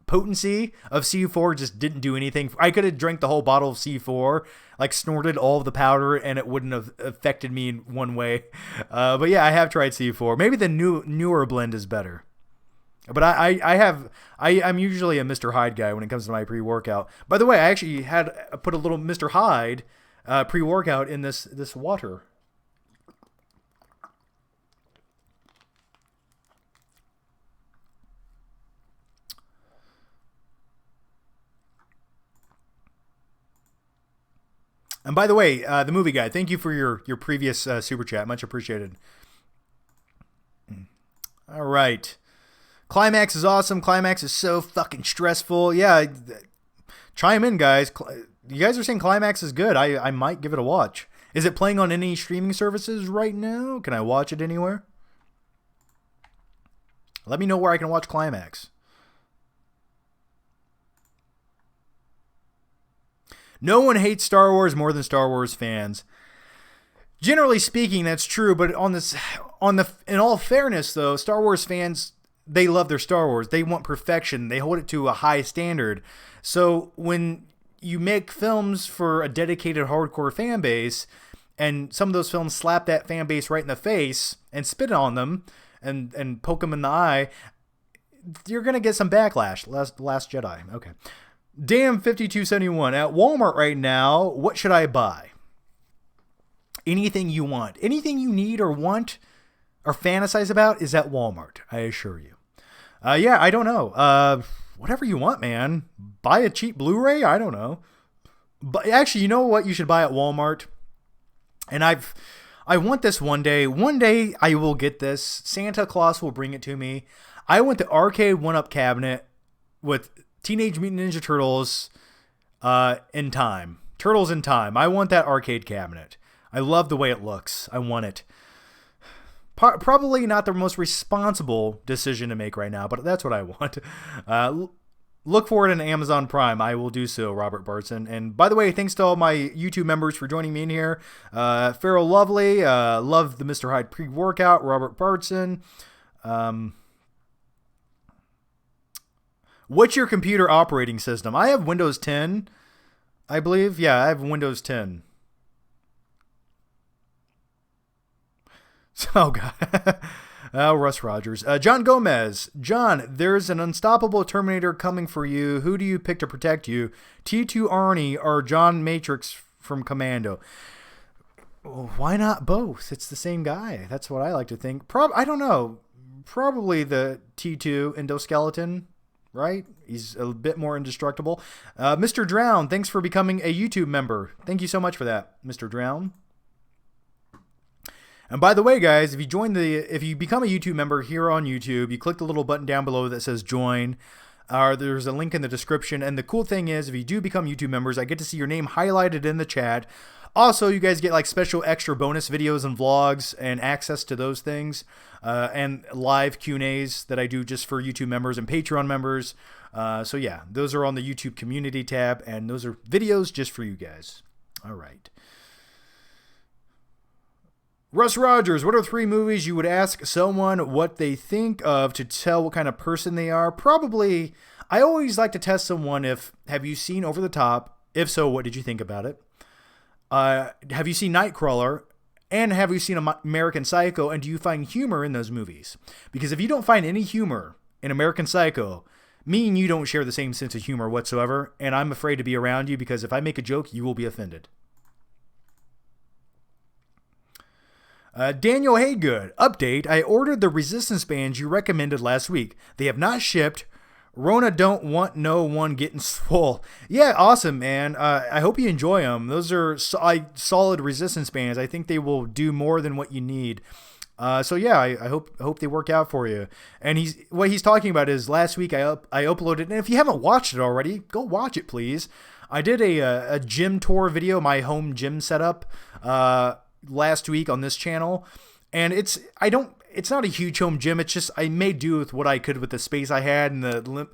potency of C4 just didn't do anything. I could have drank the whole bottle of C4, like snorted all of the powder, and it wouldn't have affected me in one way. But yeah, I have tried C4. Maybe the newer blend is better. But I'm usually a Mr. Hyde guy when it comes to my pre-workout. By the way, I actually put a little Mr. Hyde pre-workout in this water. And by the way, the movie guy, thank you for your previous super chat. Much appreciated. All right. Climax is awesome. Climax is so fucking stressful. Yeah. Chime in, guys. You guys are saying Climax is good. I might give it a watch. Is it playing on any streaming services right now? Can I watch it anywhere? Let me know where I can watch Climax. No one hates Star Wars more than Star Wars fans. Generally speaking, that's true, but in all fairness though, Star Wars fans, they love their Star Wars. They want perfection. They hold it to a high standard. So when you make films for a dedicated hardcore fan base, and some of those films slap that fan base right in the face and spit on them and poke them in the eye, you're going to get some backlash. Last Jedi. Okay. Damn 5271. At Walmart right now, what should I buy? Anything you want. Anything you need or want or fantasize about is at Walmart, I assure you. Yeah, I don't know. Whatever you want, man. Buy a cheap Blu-ray? I don't know. But actually, you know what you should buy at Walmart? And I want this one day. One day I will get this. Santa Claus will bring it to me. I want the arcade 1-up cabinet with Teenage Mutant Ninja Turtles in time. Turtles in time. I want that arcade cabinet. I love the way it looks. I want it. Probably not the most responsible decision to make right now, but that's what I want. Look for it in Amazon Prime. I will do so, Robert Bartson. And by the way, thanks to all my YouTube members for joining me in here. Farrell Lovely, love the Mr. Hyde pre-workout, Robert Bartson. What's your computer operating system? I have Windows 10, I believe. Yeah, I have Windows 10. Oh, God. Russ Rogers. John Gomez. John, there's an unstoppable Terminator coming for you. Who do you pick to protect you? T2 Arnie or John Matrix from Commando? Why not both? It's the same guy. That's what I like to think. I don't know. Probably the T2 endoskeleton, right? He's a bit more indestructible. Mr. Drown, thanks for becoming a YouTube member. Thank you so much for that, Mr. Drown. And by the way, guys, if you become a YouTube member here on YouTube, you click the little button down below that says join. There's a link in the description. And the cool thing is, if you do become YouTube members, I get to see your name highlighted in the chat. Also, you guys get like special extra bonus videos and vlogs and access to those things. And live Q&As that I do just for YouTube members and Patreon members. So yeah, those are on the YouTube community tab. And those are videos just for you guys. All right. Russ Rogers, what are 3 movies you would ask someone what they think of to tell what kind of person they are? Probably, I always like to test someone have you seen Over the Top? If so, what did you think about it? Have you seen Nightcrawler? And have you seen American Psycho? And do you find humor in those movies? Because if you don't find any humor in American Psycho, me and you don't share the same sense of humor whatsoever. And I'm afraid to be around you because if I make a joke, you will be offended. Daniel Haygood, update. I ordered the resistance bands you recommended last week. They have not shipped. Rona don't want no one getting swole. Yeah, awesome, man. I hope you enjoy them. Those are solid resistance bands. I think they will do more than what you need. So yeah, I hope they work out for you. And what he's talking about is last week I uploaded, and if you haven't watched it already, go watch it, please. I did a gym tour video, my home gym setup, last week on this channel, and it's not a huge home gym. It's just I made do with what I could with the space I had and the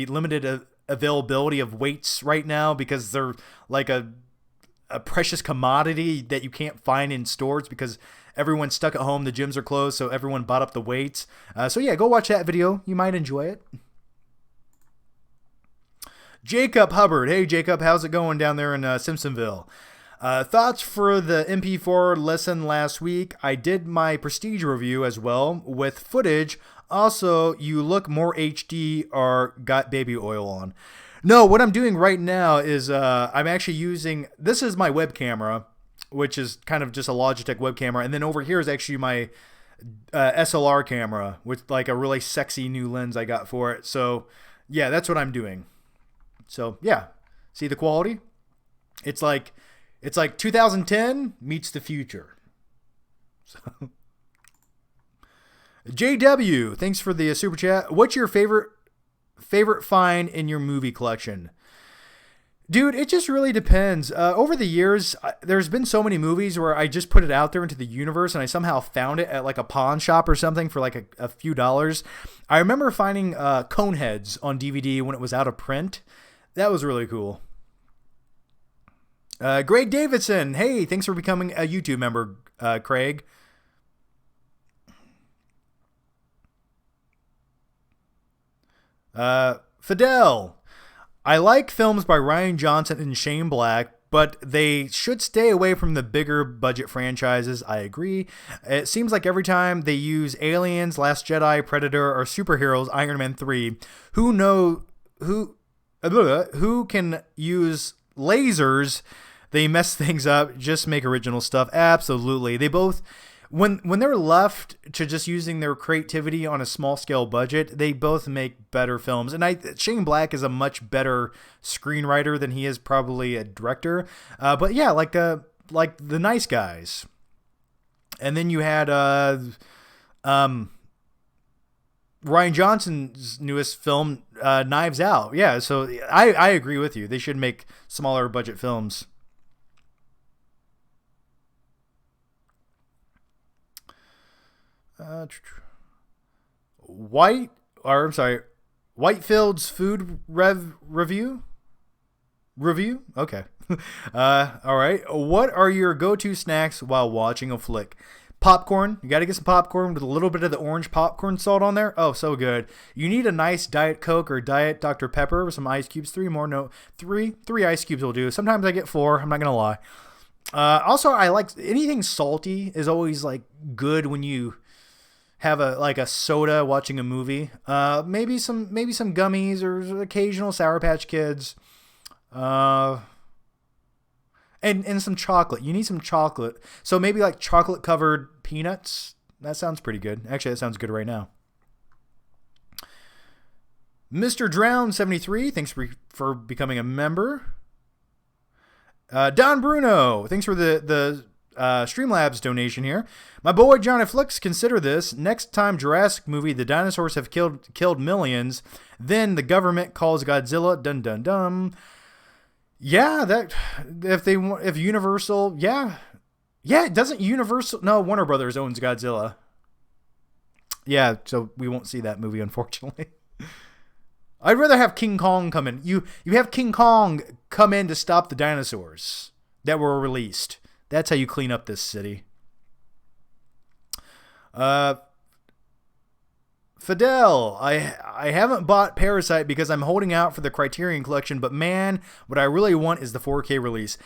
limited availability of weights right now because they're like a precious commodity that you can't find in stores because everyone's stuck at home. The gyms are closed, so everyone bought up the weights. So yeah, go watch that video. You might enjoy it. Jacob Hubbard. Hey, Jacob, how's it going down there in Simpsonville? Thoughts for the MP4 lesson last week. I did my Prestige review as well with footage. Also, you look more HD or got baby oil on. No, what I'm doing right now is I'm actually using, this is my web camera, which is kind of just a Logitech web camera. And then over here is actually my SLR camera with like a really sexy new lens I got for it. So yeah, that's what I'm doing. So yeah, see the quality? It's like 2010 meets the future. So JW, thanks for the super chat. What's your favorite find in your movie collection? Dude, it just really depends. Over the years, there's been so many movies where I just put it out there into the universe and I somehow found it at like a pawn shop or something for like a few dollars. I remember finding Coneheads on DVD when it was out of print. That was really cool. Greg Davidson. Hey, thanks for becoming a YouTube member, Craig. Fidel. I like films by Rian Johnson and Shane Black, but they should stay away from the bigger budget franchises. I agree. It seems like every time they use Aliens, Last Jedi, Predator, or superheroes, Iron Man 3, who can use lasers, they mess things up, just make original stuff. Absolutely. They both, when they're left to just using their creativity on a small scale budget, they both make better films. And Shane Black is a much better screenwriter than he is probably a director. But yeah, like the Nice Guys. And then you had Rian Johnson's newest film, Knives Out. Yeah, so I agree with you. They should make smaller budget films. Whitefield's food review. Okay. All right. What are your go-to snacks while watching a flick? Popcorn. You got to get some popcorn with a little bit of the orange popcorn salt on there. Oh, so good. You need a nice Diet Coke or Diet Dr. Pepper with some ice cubes. Three ice cubes will do. Sometimes I get 4. I'm not gonna lie. Also, I like anything salty is always like good when you have a soda watching a movie. Maybe some gummies or occasional Sour Patch Kids. And some chocolate. You need some chocolate. So maybe like chocolate covered peanuts. That sounds pretty good. Actually, that sounds good right now. Mr. Drown 73, thanks for becoming a member. Don Bruno, thanks for the Streamlabs donation here. My boy Johnny Flicks, consider this. Next time Jurassic movie, the dinosaurs have killed millions. Then the government calls Godzilla. Dun dun dun. Yeah, that if Universal, yeah, doesn't Universal? No, Warner Brothers owns Godzilla. Yeah, so we won't see that movie, unfortunately. I'd rather have King Kong come in. You have King Kong come in to stop the dinosaurs that were released. That's how you clean up this city. Fidel, I haven't bought Parasite because I'm holding out for the Criterion Collection, but man, what I really want is the 4K release.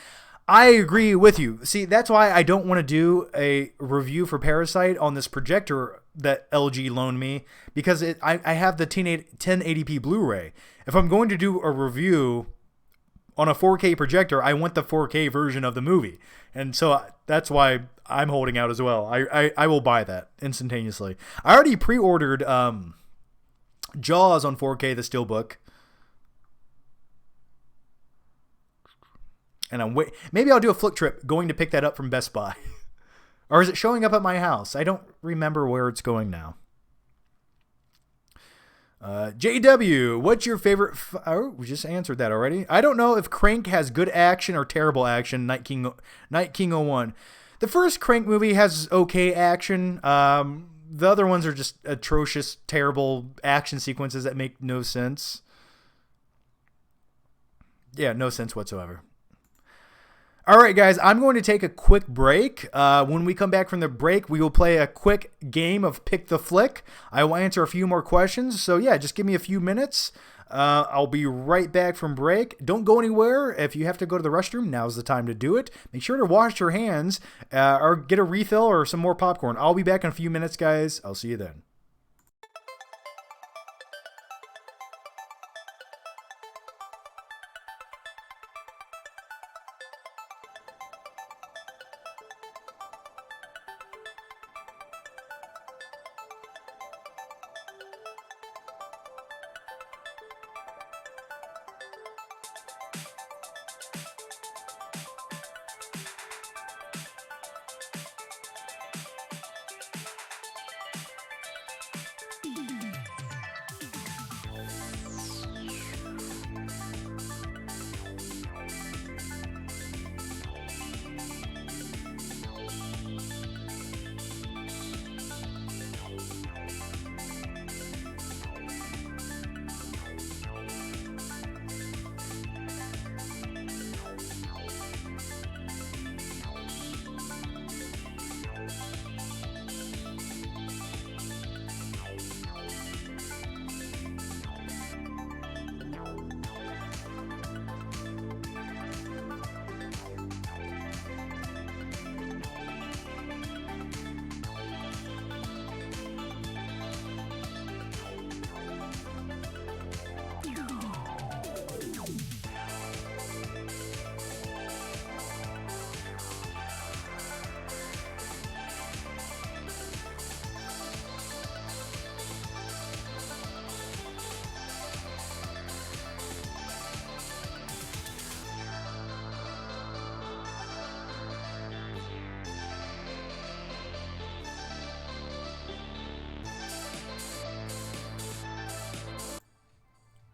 I agree with you. See, that's why I don't want to do a review for Parasite on this projector that LG loaned me, because I have the 1080p Blu-ray. If I'm going to do a review on a 4K projector, I want the 4K version of the movie. And so that's why I'm holding out as well. I will buy that instantaneously. I already pre-ordered Jaws on 4K, the Steelbook. And maybe I'll do a flick trip going to pick that up from Best Buy. Or is it showing up at my house? I don't remember where it's going now. JW, what's your favorite... we just answered that already. I don't know if Crank has good action or terrible action. Night King 01. The first Crank movie has okay action. The other ones are just atrocious, terrible action sequences that make no sense. Yeah, no sense whatsoever. All right, guys, I'm going to take a quick break. When we come back from the break, we will play a quick game of Pick the Flick. I will answer a few more questions. So, yeah, just give me a few minutes. I'll be right back from break. Don't go anywhere. If you have to go to the restroom, now's the time to do it. Make sure to wash your hands or get a refill or some more popcorn. I'll be back in a few minutes, guys. I'll see you then.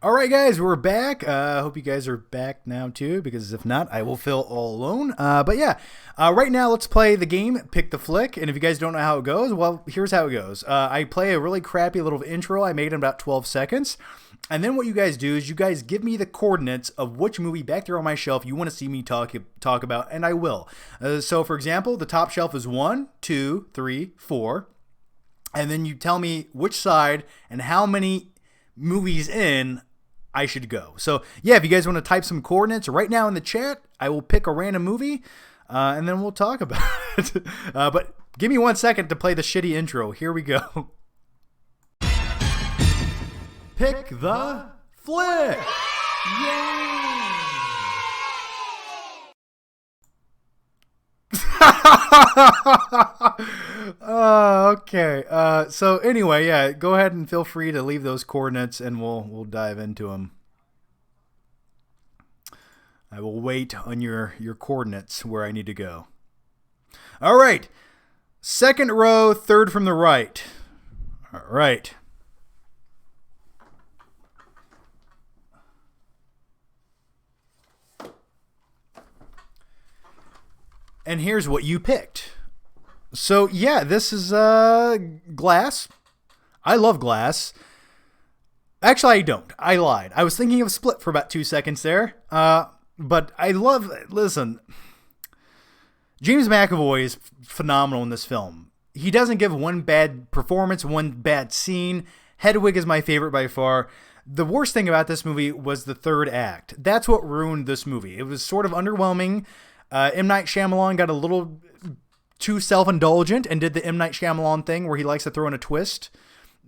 All right, guys, we're back. I hope you guys are back now, too, because if not, I will feel all alone. But yeah, right now, let's play the game, Pick the Flick. And if you guys don't know how it goes, well, here's how it goes. I play a really crappy little intro I made in about 12 seconds. And then what you guys do is you guys give me the coordinates of which movie back there on my shelf you want to see me talk about, and I will. So, for example, the top shelf is 1, 2, 3, 4. And then you tell me which side and how many movies in I should go. So yeah, if you guys want to type some coordinates right now in the chat, I will pick a random movie and then we'll talk about it. But give me 1 second to play the shitty intro. Here we go. Pick the Flick! Yay! Okay. So anyway, yeah, go ahead and feel free to leave those coordinates and we'll dive into them. I will wait on your coordinates where I need to go. All right. Second row, third from the right. All right. And here's what you picked. So, yeah, this is Glass. I love Glass. Actually, I don't. I lied. I was thinking of Split for about 2 seconds there. But I love... Listen, James McAvoy is phenomenal in this film. He doesn't give one bad performance, one bad scene. Hedwig is my favorite by far. The worst thing about this movie was the third act. That's what ruined this movie. It was sort of underwhelming. M. Night Shyamalan got a little too self-indulgent and did the M. Night Shyamalan thing where he likes to throw in a twist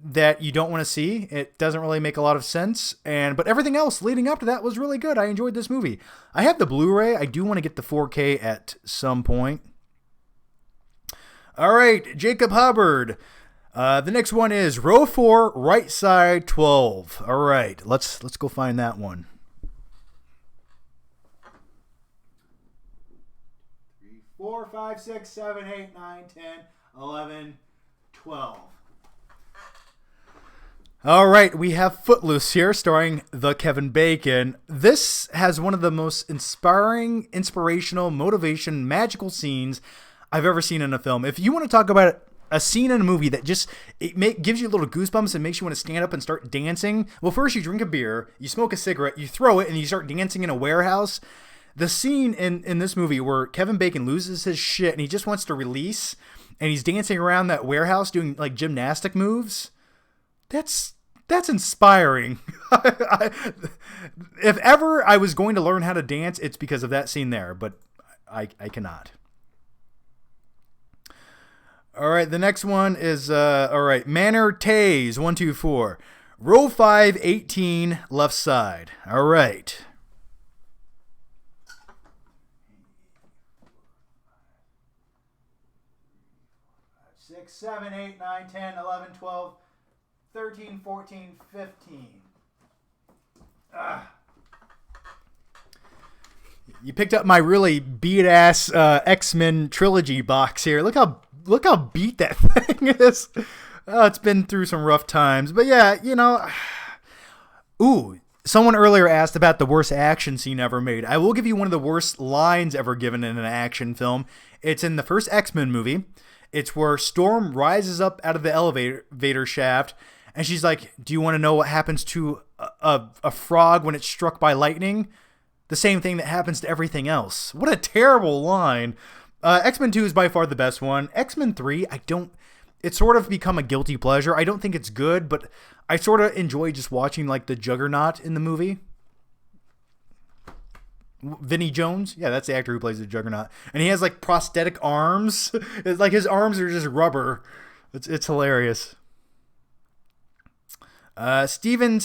that you don't want to see. It doesn't really make a lot of sense. But everything else leading up to that was really good. I enjoyed this movie. I have the Blu-ray. I do want to get the 4K at some point. All right, Jacob Hubbard. The next one is row 4, right side 12. All right, let's go find that one. 4, 5, 6, 7, 8, 9, 10, 11, 12. All right, we have Footloose here, starring the Kevin Bacon. This has one of the most inspiring, inspirational, motivation, magical scenes I've ever seen in a film. If you want to talk about a scene in a movie that just gives you little goosebumps and makes you want to stand up and start dancing, well, first you drink a beer, you smoke a cigarette, you throw it, and you start dancing in a warehouse. The scene in this movie where Kevin Bacon loses his shit and he just wants to release and he's dancing around that warehouse doing like gymnastic moves, that's That's inspiring. If ever I was going to learn how to dance, it's because of that scene there, but I cannot. All right, the next one is, all right, Manor Tays, 124. Row 5, 18, left side. All right. 6, 7, 8, 9, 10, 11, 12, 13, 14, 15. You picked up my really beat-ass X-Men Trilogy box here. Look how beat that thing is. Oh, it's been through some rough times. But yeah, you know... Ooh, someone earlier asked about the worst action scene ever made. I will give you one of the worst lines ever given in an action film. It's in the first X-Men movie. It's where Storm rises up out of the elevator shaft, and she's like, do you want to know what happens to a frog when it's struck by lightning? The same thing that happens to everything else. What a terrible line. X-Men 2 is by far the best one. X-Men 3, it's sort of become a guilty pleasure. I don't think it's good, but I sort of enjoy just watching like the Juggernaut in the movie. Vinnie Jones, yeah, that's the actor who plays the Juggernaut, and he has like prosthetic arms. It's like his arms are just rubber. It's hilarious. Steven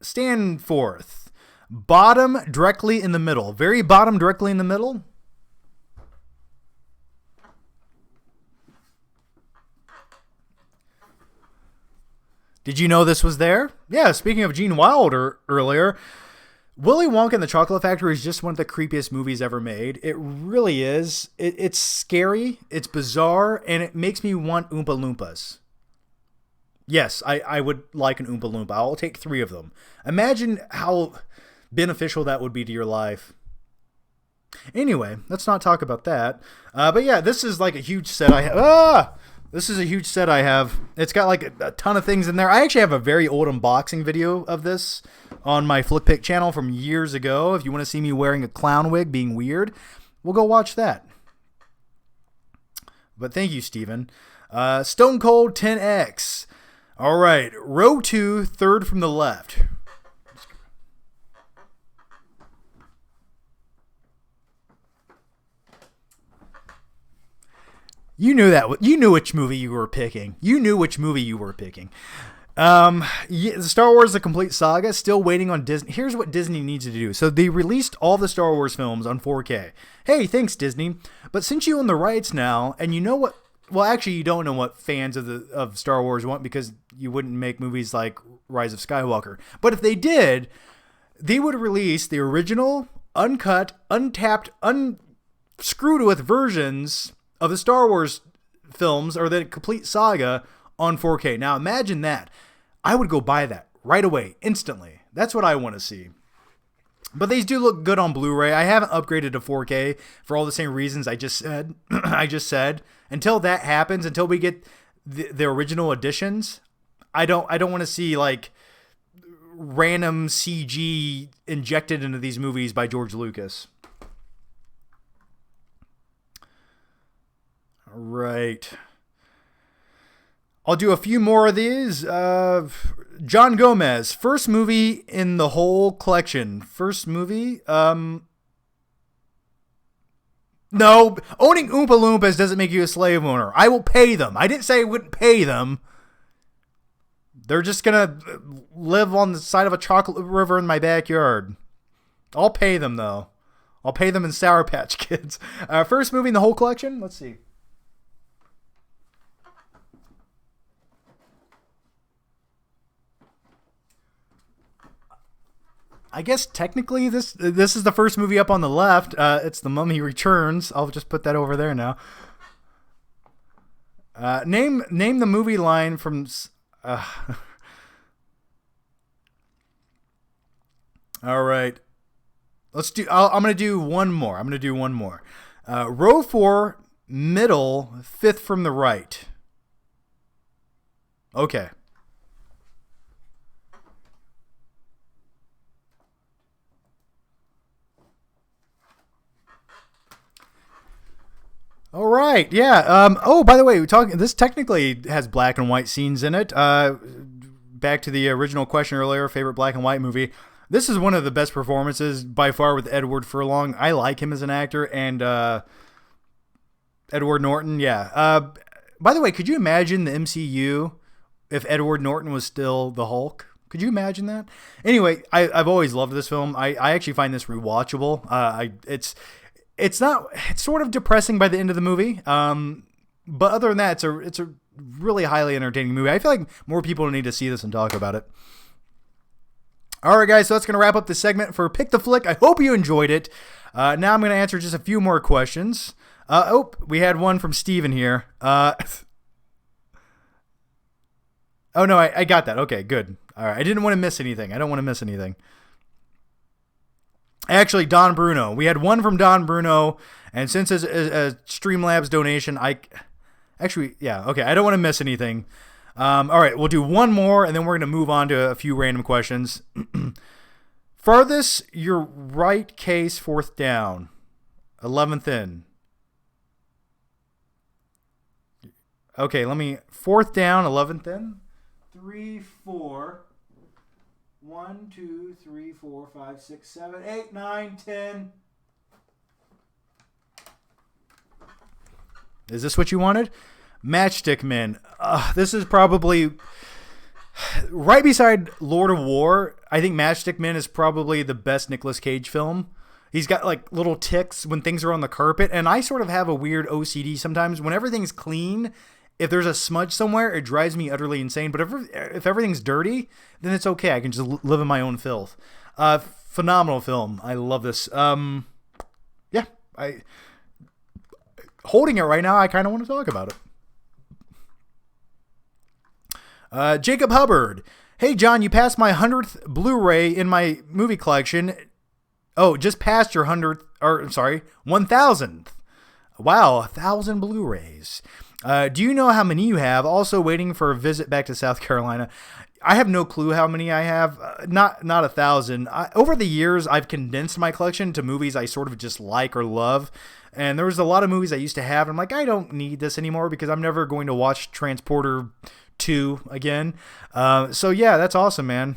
Stanforth, bottom directly in the middle, very bottom directly in the middle. Did you know this was there? Yeah, speaking of Gene Wilder earlier, Willy Wonka and the Chocolate Factory is just one of the creepiest movies ever made. It really is. It's scary, it's bizarre, and it makes me want Oompa Loompas. Yes, I would like an Oompa Loompa. I'll take 3 of them. Imagine how beneficial that would be to your life. Anyway, let's not talk about that. But yeah, this is like a huge set I have. This is a huge set I have. It's got like a ton of things in there. I actually have a very old unboxing video of this on my Flick Pick channel from years ago. If you want to see me wearing a clown wig being weird, we'll go watch that. But thank you, Steven. Stone Cold 10X. All right, row 2, third from the left. You knew that. You knew which movie you were picking. The Star Wars: The Complete Saga, still waiting on Disney. Here's what Disney needs to do. So they released all the Star Wars films on 4K. Hey, thanks, Disney. But since you own the rights now, and you know what... Well, actually, you don't know what fans of Star Wars want, because you wouldn't make movies like Rise of Skywalker. But if they did, they would release the original, uncut, untapped, unscrewed with versions of the Star Wars films, or the complete saga, on 4K. Now imagine that. I would go buy that right away, instantly. That's what I want to see. But these do look good on Blu-ray. I haven't upgraded to 4K for all the same reasons I just said. Until that happens, until we get the original editions, I don't want to see like random CG injected into these movies by George Lucas. All right. I'll do a few more of these. John Gomez, first movie in the whole collection. First movie? No, owning Oompa Loompas doesn't make you a slave owner. I will pay them. I didn't say I wouldn't pay them. They're just going to live on the side of a chocolate river in my backyard. I'll pay them, though. I'll pay them in Sour Patch Kids. First movie in the whole collection? Let's see. I guess technically this is the first movie up on the left. It's The Mummy Returns. I'll just put that over there now. Name the movie line from... All right. Let's do... I'm going to do one more. Row 4, middle, 5th from the right. Okay. All right, yeah. Oh, by the way, this technically has black and white scenes in it. back to the original question earlier, favorite black and white movie. This is one of the best performances by far with Edward Furlong. I like him as an actor, and Edward Norton, yeah. By the way, could you imagine the MCU if Edward Norton was still the Hulk? Could you imagine that? Anyway, I've always loved this film. I actually find this rewatchable. It's sort of depressing by the end of the movie. But other than that, it's a really highly entertaining movie. I feel like more people need to see this and talk about it. All right, guys, so that's going to wrap up the segment for Pick the Flick. I hope you enjoyed it. Now I'm going to answer just a few more questions. We had one from Steven here. Oh, no, I got that. Okay, good. All right, I didn't want to miss anything. I don't want to miss anything. Actually, Don Bruno. We had one from Don Bruno, and since it's a Streamlabs donation, I don't want to miss anything. All right, we'll do one more, and then we're going to move on to a few random questions. Farthest your right case, fourth down, 11th in. Okay, fourth down, 11th in. 3, 4. 1, 2, 3, 4, 5, 6, 7, 8, 9, 10. Is this what you wanted? Matchstick Men. This is probably right beside Lord of War. I think Matchstick Men is probably the best Nicolas Cage film. He's got like little ticks when things are on the carpet, and I sort of have a weird OCD sometimes. When everything's clean, if there's a smudge somewhere, it drives me utterly insane. But if everything's dirty, then it's okay. I can just live in my own filth. Phenomenal film. I love this. Holding it right now, I kind of want to talk about it. Jacob Hubbard. Hey, John, you passed my 100th Blu-ray in my movie collection. Oh, just passed your 1,000th. Wow, 1,000 Blu-rays. Do you know how many you have? Also waiting for a visit back to South Carolina. I have no clue how many I have. Not 1,000. Over the years, I've condensed my collection to movies I sort of just like or love. And there was a lot of movies I used to have. And I'm like, I don't need this anymore because I'm never going to watch Transporter 2 again. So yeah, that's awesome, man.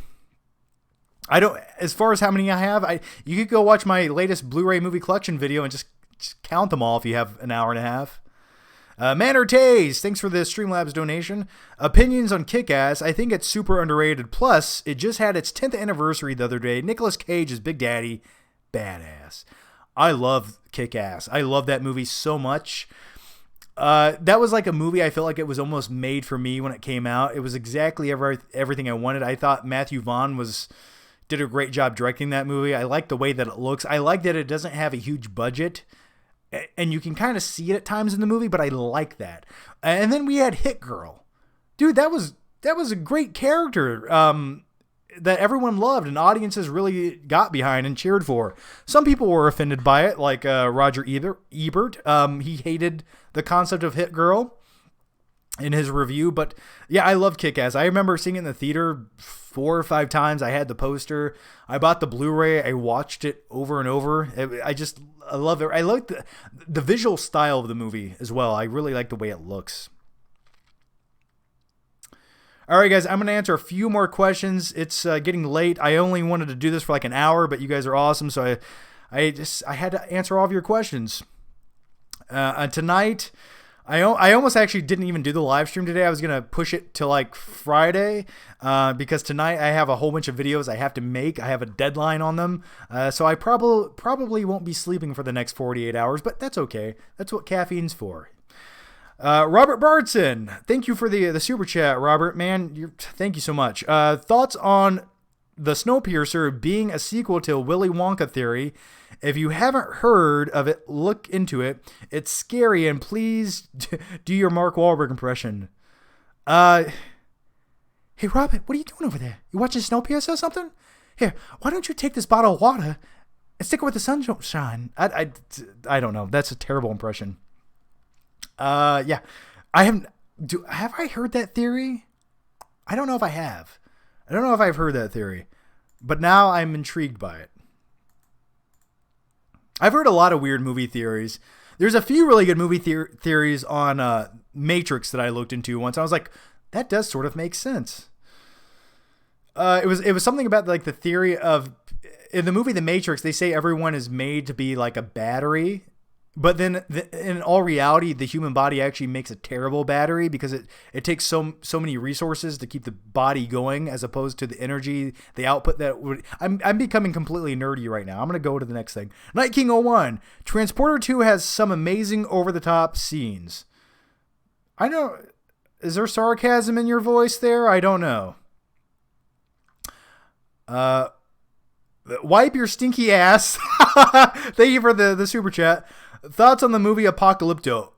As far as how many I have, you could go watch my latest Blu-ray movie collection video and just count them all if you have an hour and a half. Manor Taze, thanks for the Streamlabs donation. Opinions on Kick-Ass. I think it's super underrated. Plus, it just had its 10th anniversary the other day. Nicolas Cage is Big Daddy. Badass. I love Kick-Ass. I love that movie so much. That was like a movie I felt like it was almost made for me when it came out. It was exactly everything I wanted. I thought Matthew Vaughn did a great job directing that movie. I like the way that it looks. I like that it doesn't have a huge budget. And you can kind of see it at times in the movie, but I like that. And then we had Hit Girl. Dude, that was a great character that everyone loved and audiences really got behind and cheered for. Some people were offended by it, like Roger Ebert. He hated the concept of Hit Girl in his review. But yeah, I love Kick-Ass. I remember seeing it in the theater 4 or 5 times. I had the poster. I bought the Blu-ray. I watched it over and over. I love it. I like the visual style of the movie as well. I really like the way it looks. All right, guys, I'm going to answer a few more questions. It's getting late. I only wanted to do this for like an hour, but you guys are awesome, so I had to answer all of your questions. Tonight, I almost actually didn't even do the live stream today. I was going to push it to like Friday because tonight I have a whole bunch of videos I have to make. I have a deadline on them. So I probably won't be sleeping for the next 48 hours, but that's okay. That's what caffeine's for. Robert Bardson, thank you for the super chat, Robert. Man, thank you so much. Thoughts on the Snowpiercer being a sequel to Willy Wonka theory? If you haven't heard of it, look into it. It's scary, and please do your Mark Wahlberg impression. Hey, Robert, what are you doing over there? You watching Snowpiercer or something? Here, why don't you take this bottle of water and stick it with the sunshine? I don't know. That's a terrible impression. Yeah, have I heard that theory? I don't know if I have. I don't know if I've heard that theory, but now I'm intrigued by it. I've heard a lot of weird movie theories. There's a few really good movie theories on Matrix that I looked into once. I was like, that does sort of make sense. It was something about like the theory of in the movie The Matrix. They say everyone is made to be like a battery, but then in all reality, the human body actually makes a terrible battery because it takes so many resources to keep the body going as opposed to the energy, the output that would. I'm becoming completely nerdy right now. I'm gonna go to the next thing. Night King 01. Transporter 2 has some amazing over the top scenes. I know. Is there sarcasm in your voice there? I don't know. Wipe your stinky ass. Thank you for the super chat. Thoughts on the movie Apocalypto?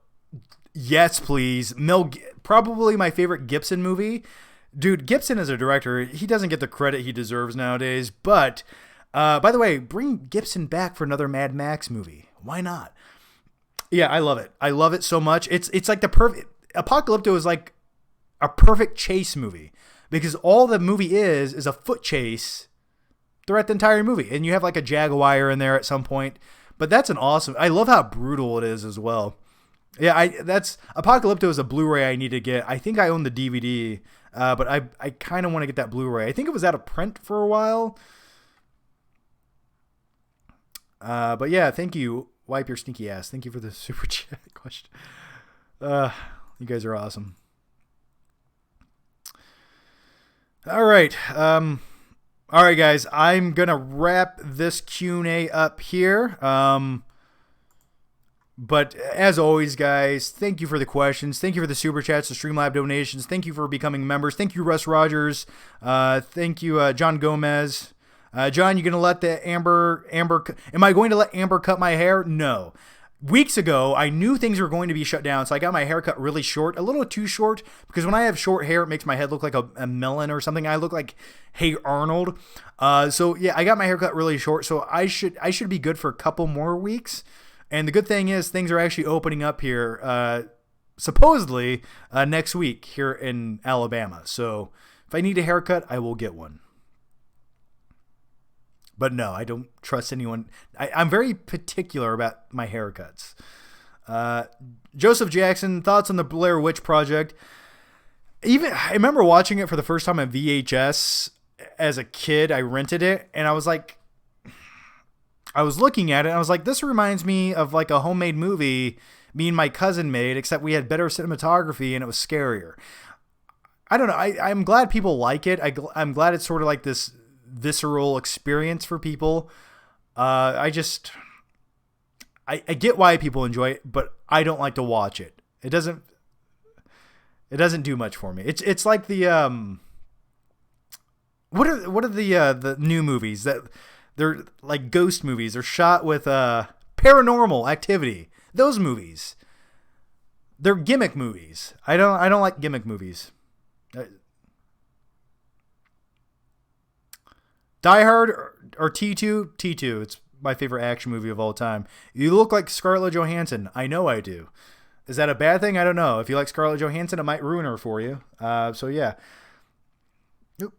Yes, please. Probably my favorite Gibson movie. Dude, Gibson as a director, he doesn't get the credit he deserves nowadays. But, by the way, bring Gibson back for another Mad Max movie. Why not? Yeah, I love it. I love it so much. It's like the perfect... Apocalypto is like a perfect chase movie. Because all the movie is a foot chase throughout the entire movie. And you have like a Jaguar in there at some point. But that's an awesome... I love how brutal it is as well. Yeah, that's... Apocalypto is a Blu-ray I need to get. I think I own the DVD, but I kind of want to get that Blu-ray. I think it was out of print for a while. But yeah, thank you. Wipe your stinky ass. Thank you for the super chat question. You guys are awesome. All right. All right, guys, I'm going to wrap this Q&A up here. But as always, guys, thank you for the questions. Thank you for the super chats, the Streamlab donations. Thank you for becoming members. Thank you, Russ Rogers. Thank you, John Gomez. John, you going to let the Amber, am I going to let Amber cut my hair? No. Weeks ago, I knew things were going to be shut down, so I got my hair cut really short, a little too short, because when I have short hair, it makes my head look like a melon or something. I look like Hey Arnold. So yeah, I got my hair cut really short, so I should be good for a couple more weeks. And the good thing is things are actually opening up here, supposedly next week here in Alabama. So if I need a haircut, I will get one. But no, I don't trust anyone. I'm very particular about my haircuts. Joseph Jackson, thoughts on the Blair Witch Project? I remember watching it for the first time on VHS as a kid. I rented it, and I was like, I was looking at it, and I was like, this reminds me of like a homemade movie me and my cousin made, except we had better cinematography and it was scarier. I don't know. I'm glad people like it. I'm glad it's sort of like this visceral experience for people. I get why people enjoy it, but I don't like to watch it. It doesn't do much for me. It's like the what are the new movies that they're like ghost movies? They're shot with Paranormal Activity. Those movies. They're gimmick movies. I don't like gimmick movies. Die Hard or T2? T2. It's my favorite action movie of all time. You look like Scarlett Johansson. I know I do. Is that a bad thing? I don't know. If you like Scarlett Johansson, it might ruin her for you. So yeah. Oop.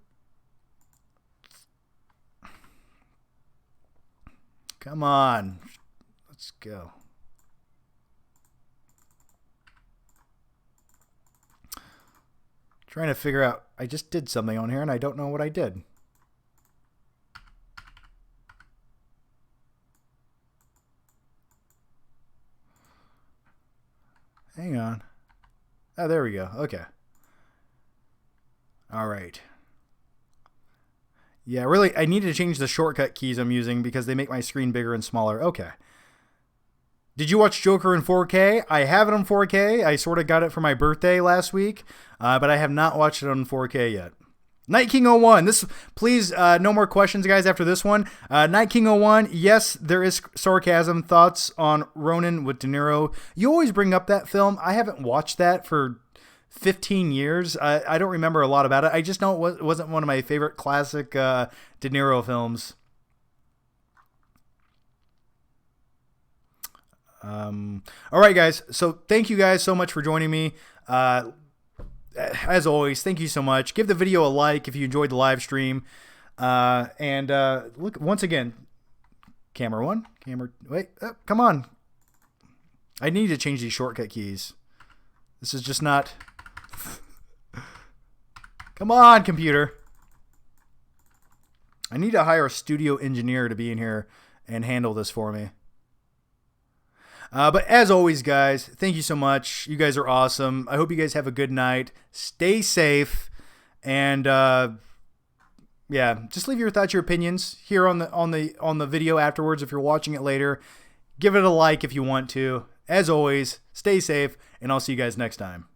Come on. Let's go. Trying to figure out. I just did something on here and I don't know what I did. Hang on. Oh, there we go. Okay. All right. Yeah, really, I need to change the shortcut keys I'm using because they make my screen bigger and smaller. Okay. Did you watch Joker in 4K? I have it on 4K. I sort of got it for my birthday last week, but I have not watched it on 4K yet. Night King 01. Please, no more questions, guys, after this one. Night King 01. Yes, there is sarcasm. Thoughts on Ronin with De Niro. You always bring up that film. I haven't watched that for 15 years. I don't remember a lot about it. I just know it wasn't one of my favorite classic De Niro films. All right, guys. So thank you guys so much for joining me. As always, thank you so much. Give the video a like if you enjoyed the live stream. And look, once again, camera one, wait, come on. I need to change these shortcut keys. This is just not. Come on, computer. I need to hire a studio engineer to be in here and handle this for me. But as always, guys, thank you so much. You guys are awesome. I hope you guys have a good night. Stay safe, and yeah, just leave your thoughts, your opinions here on the video afterwards. If you're watching it later, give it a like if you want to. As always, stay safe, and I'll see you guys next time.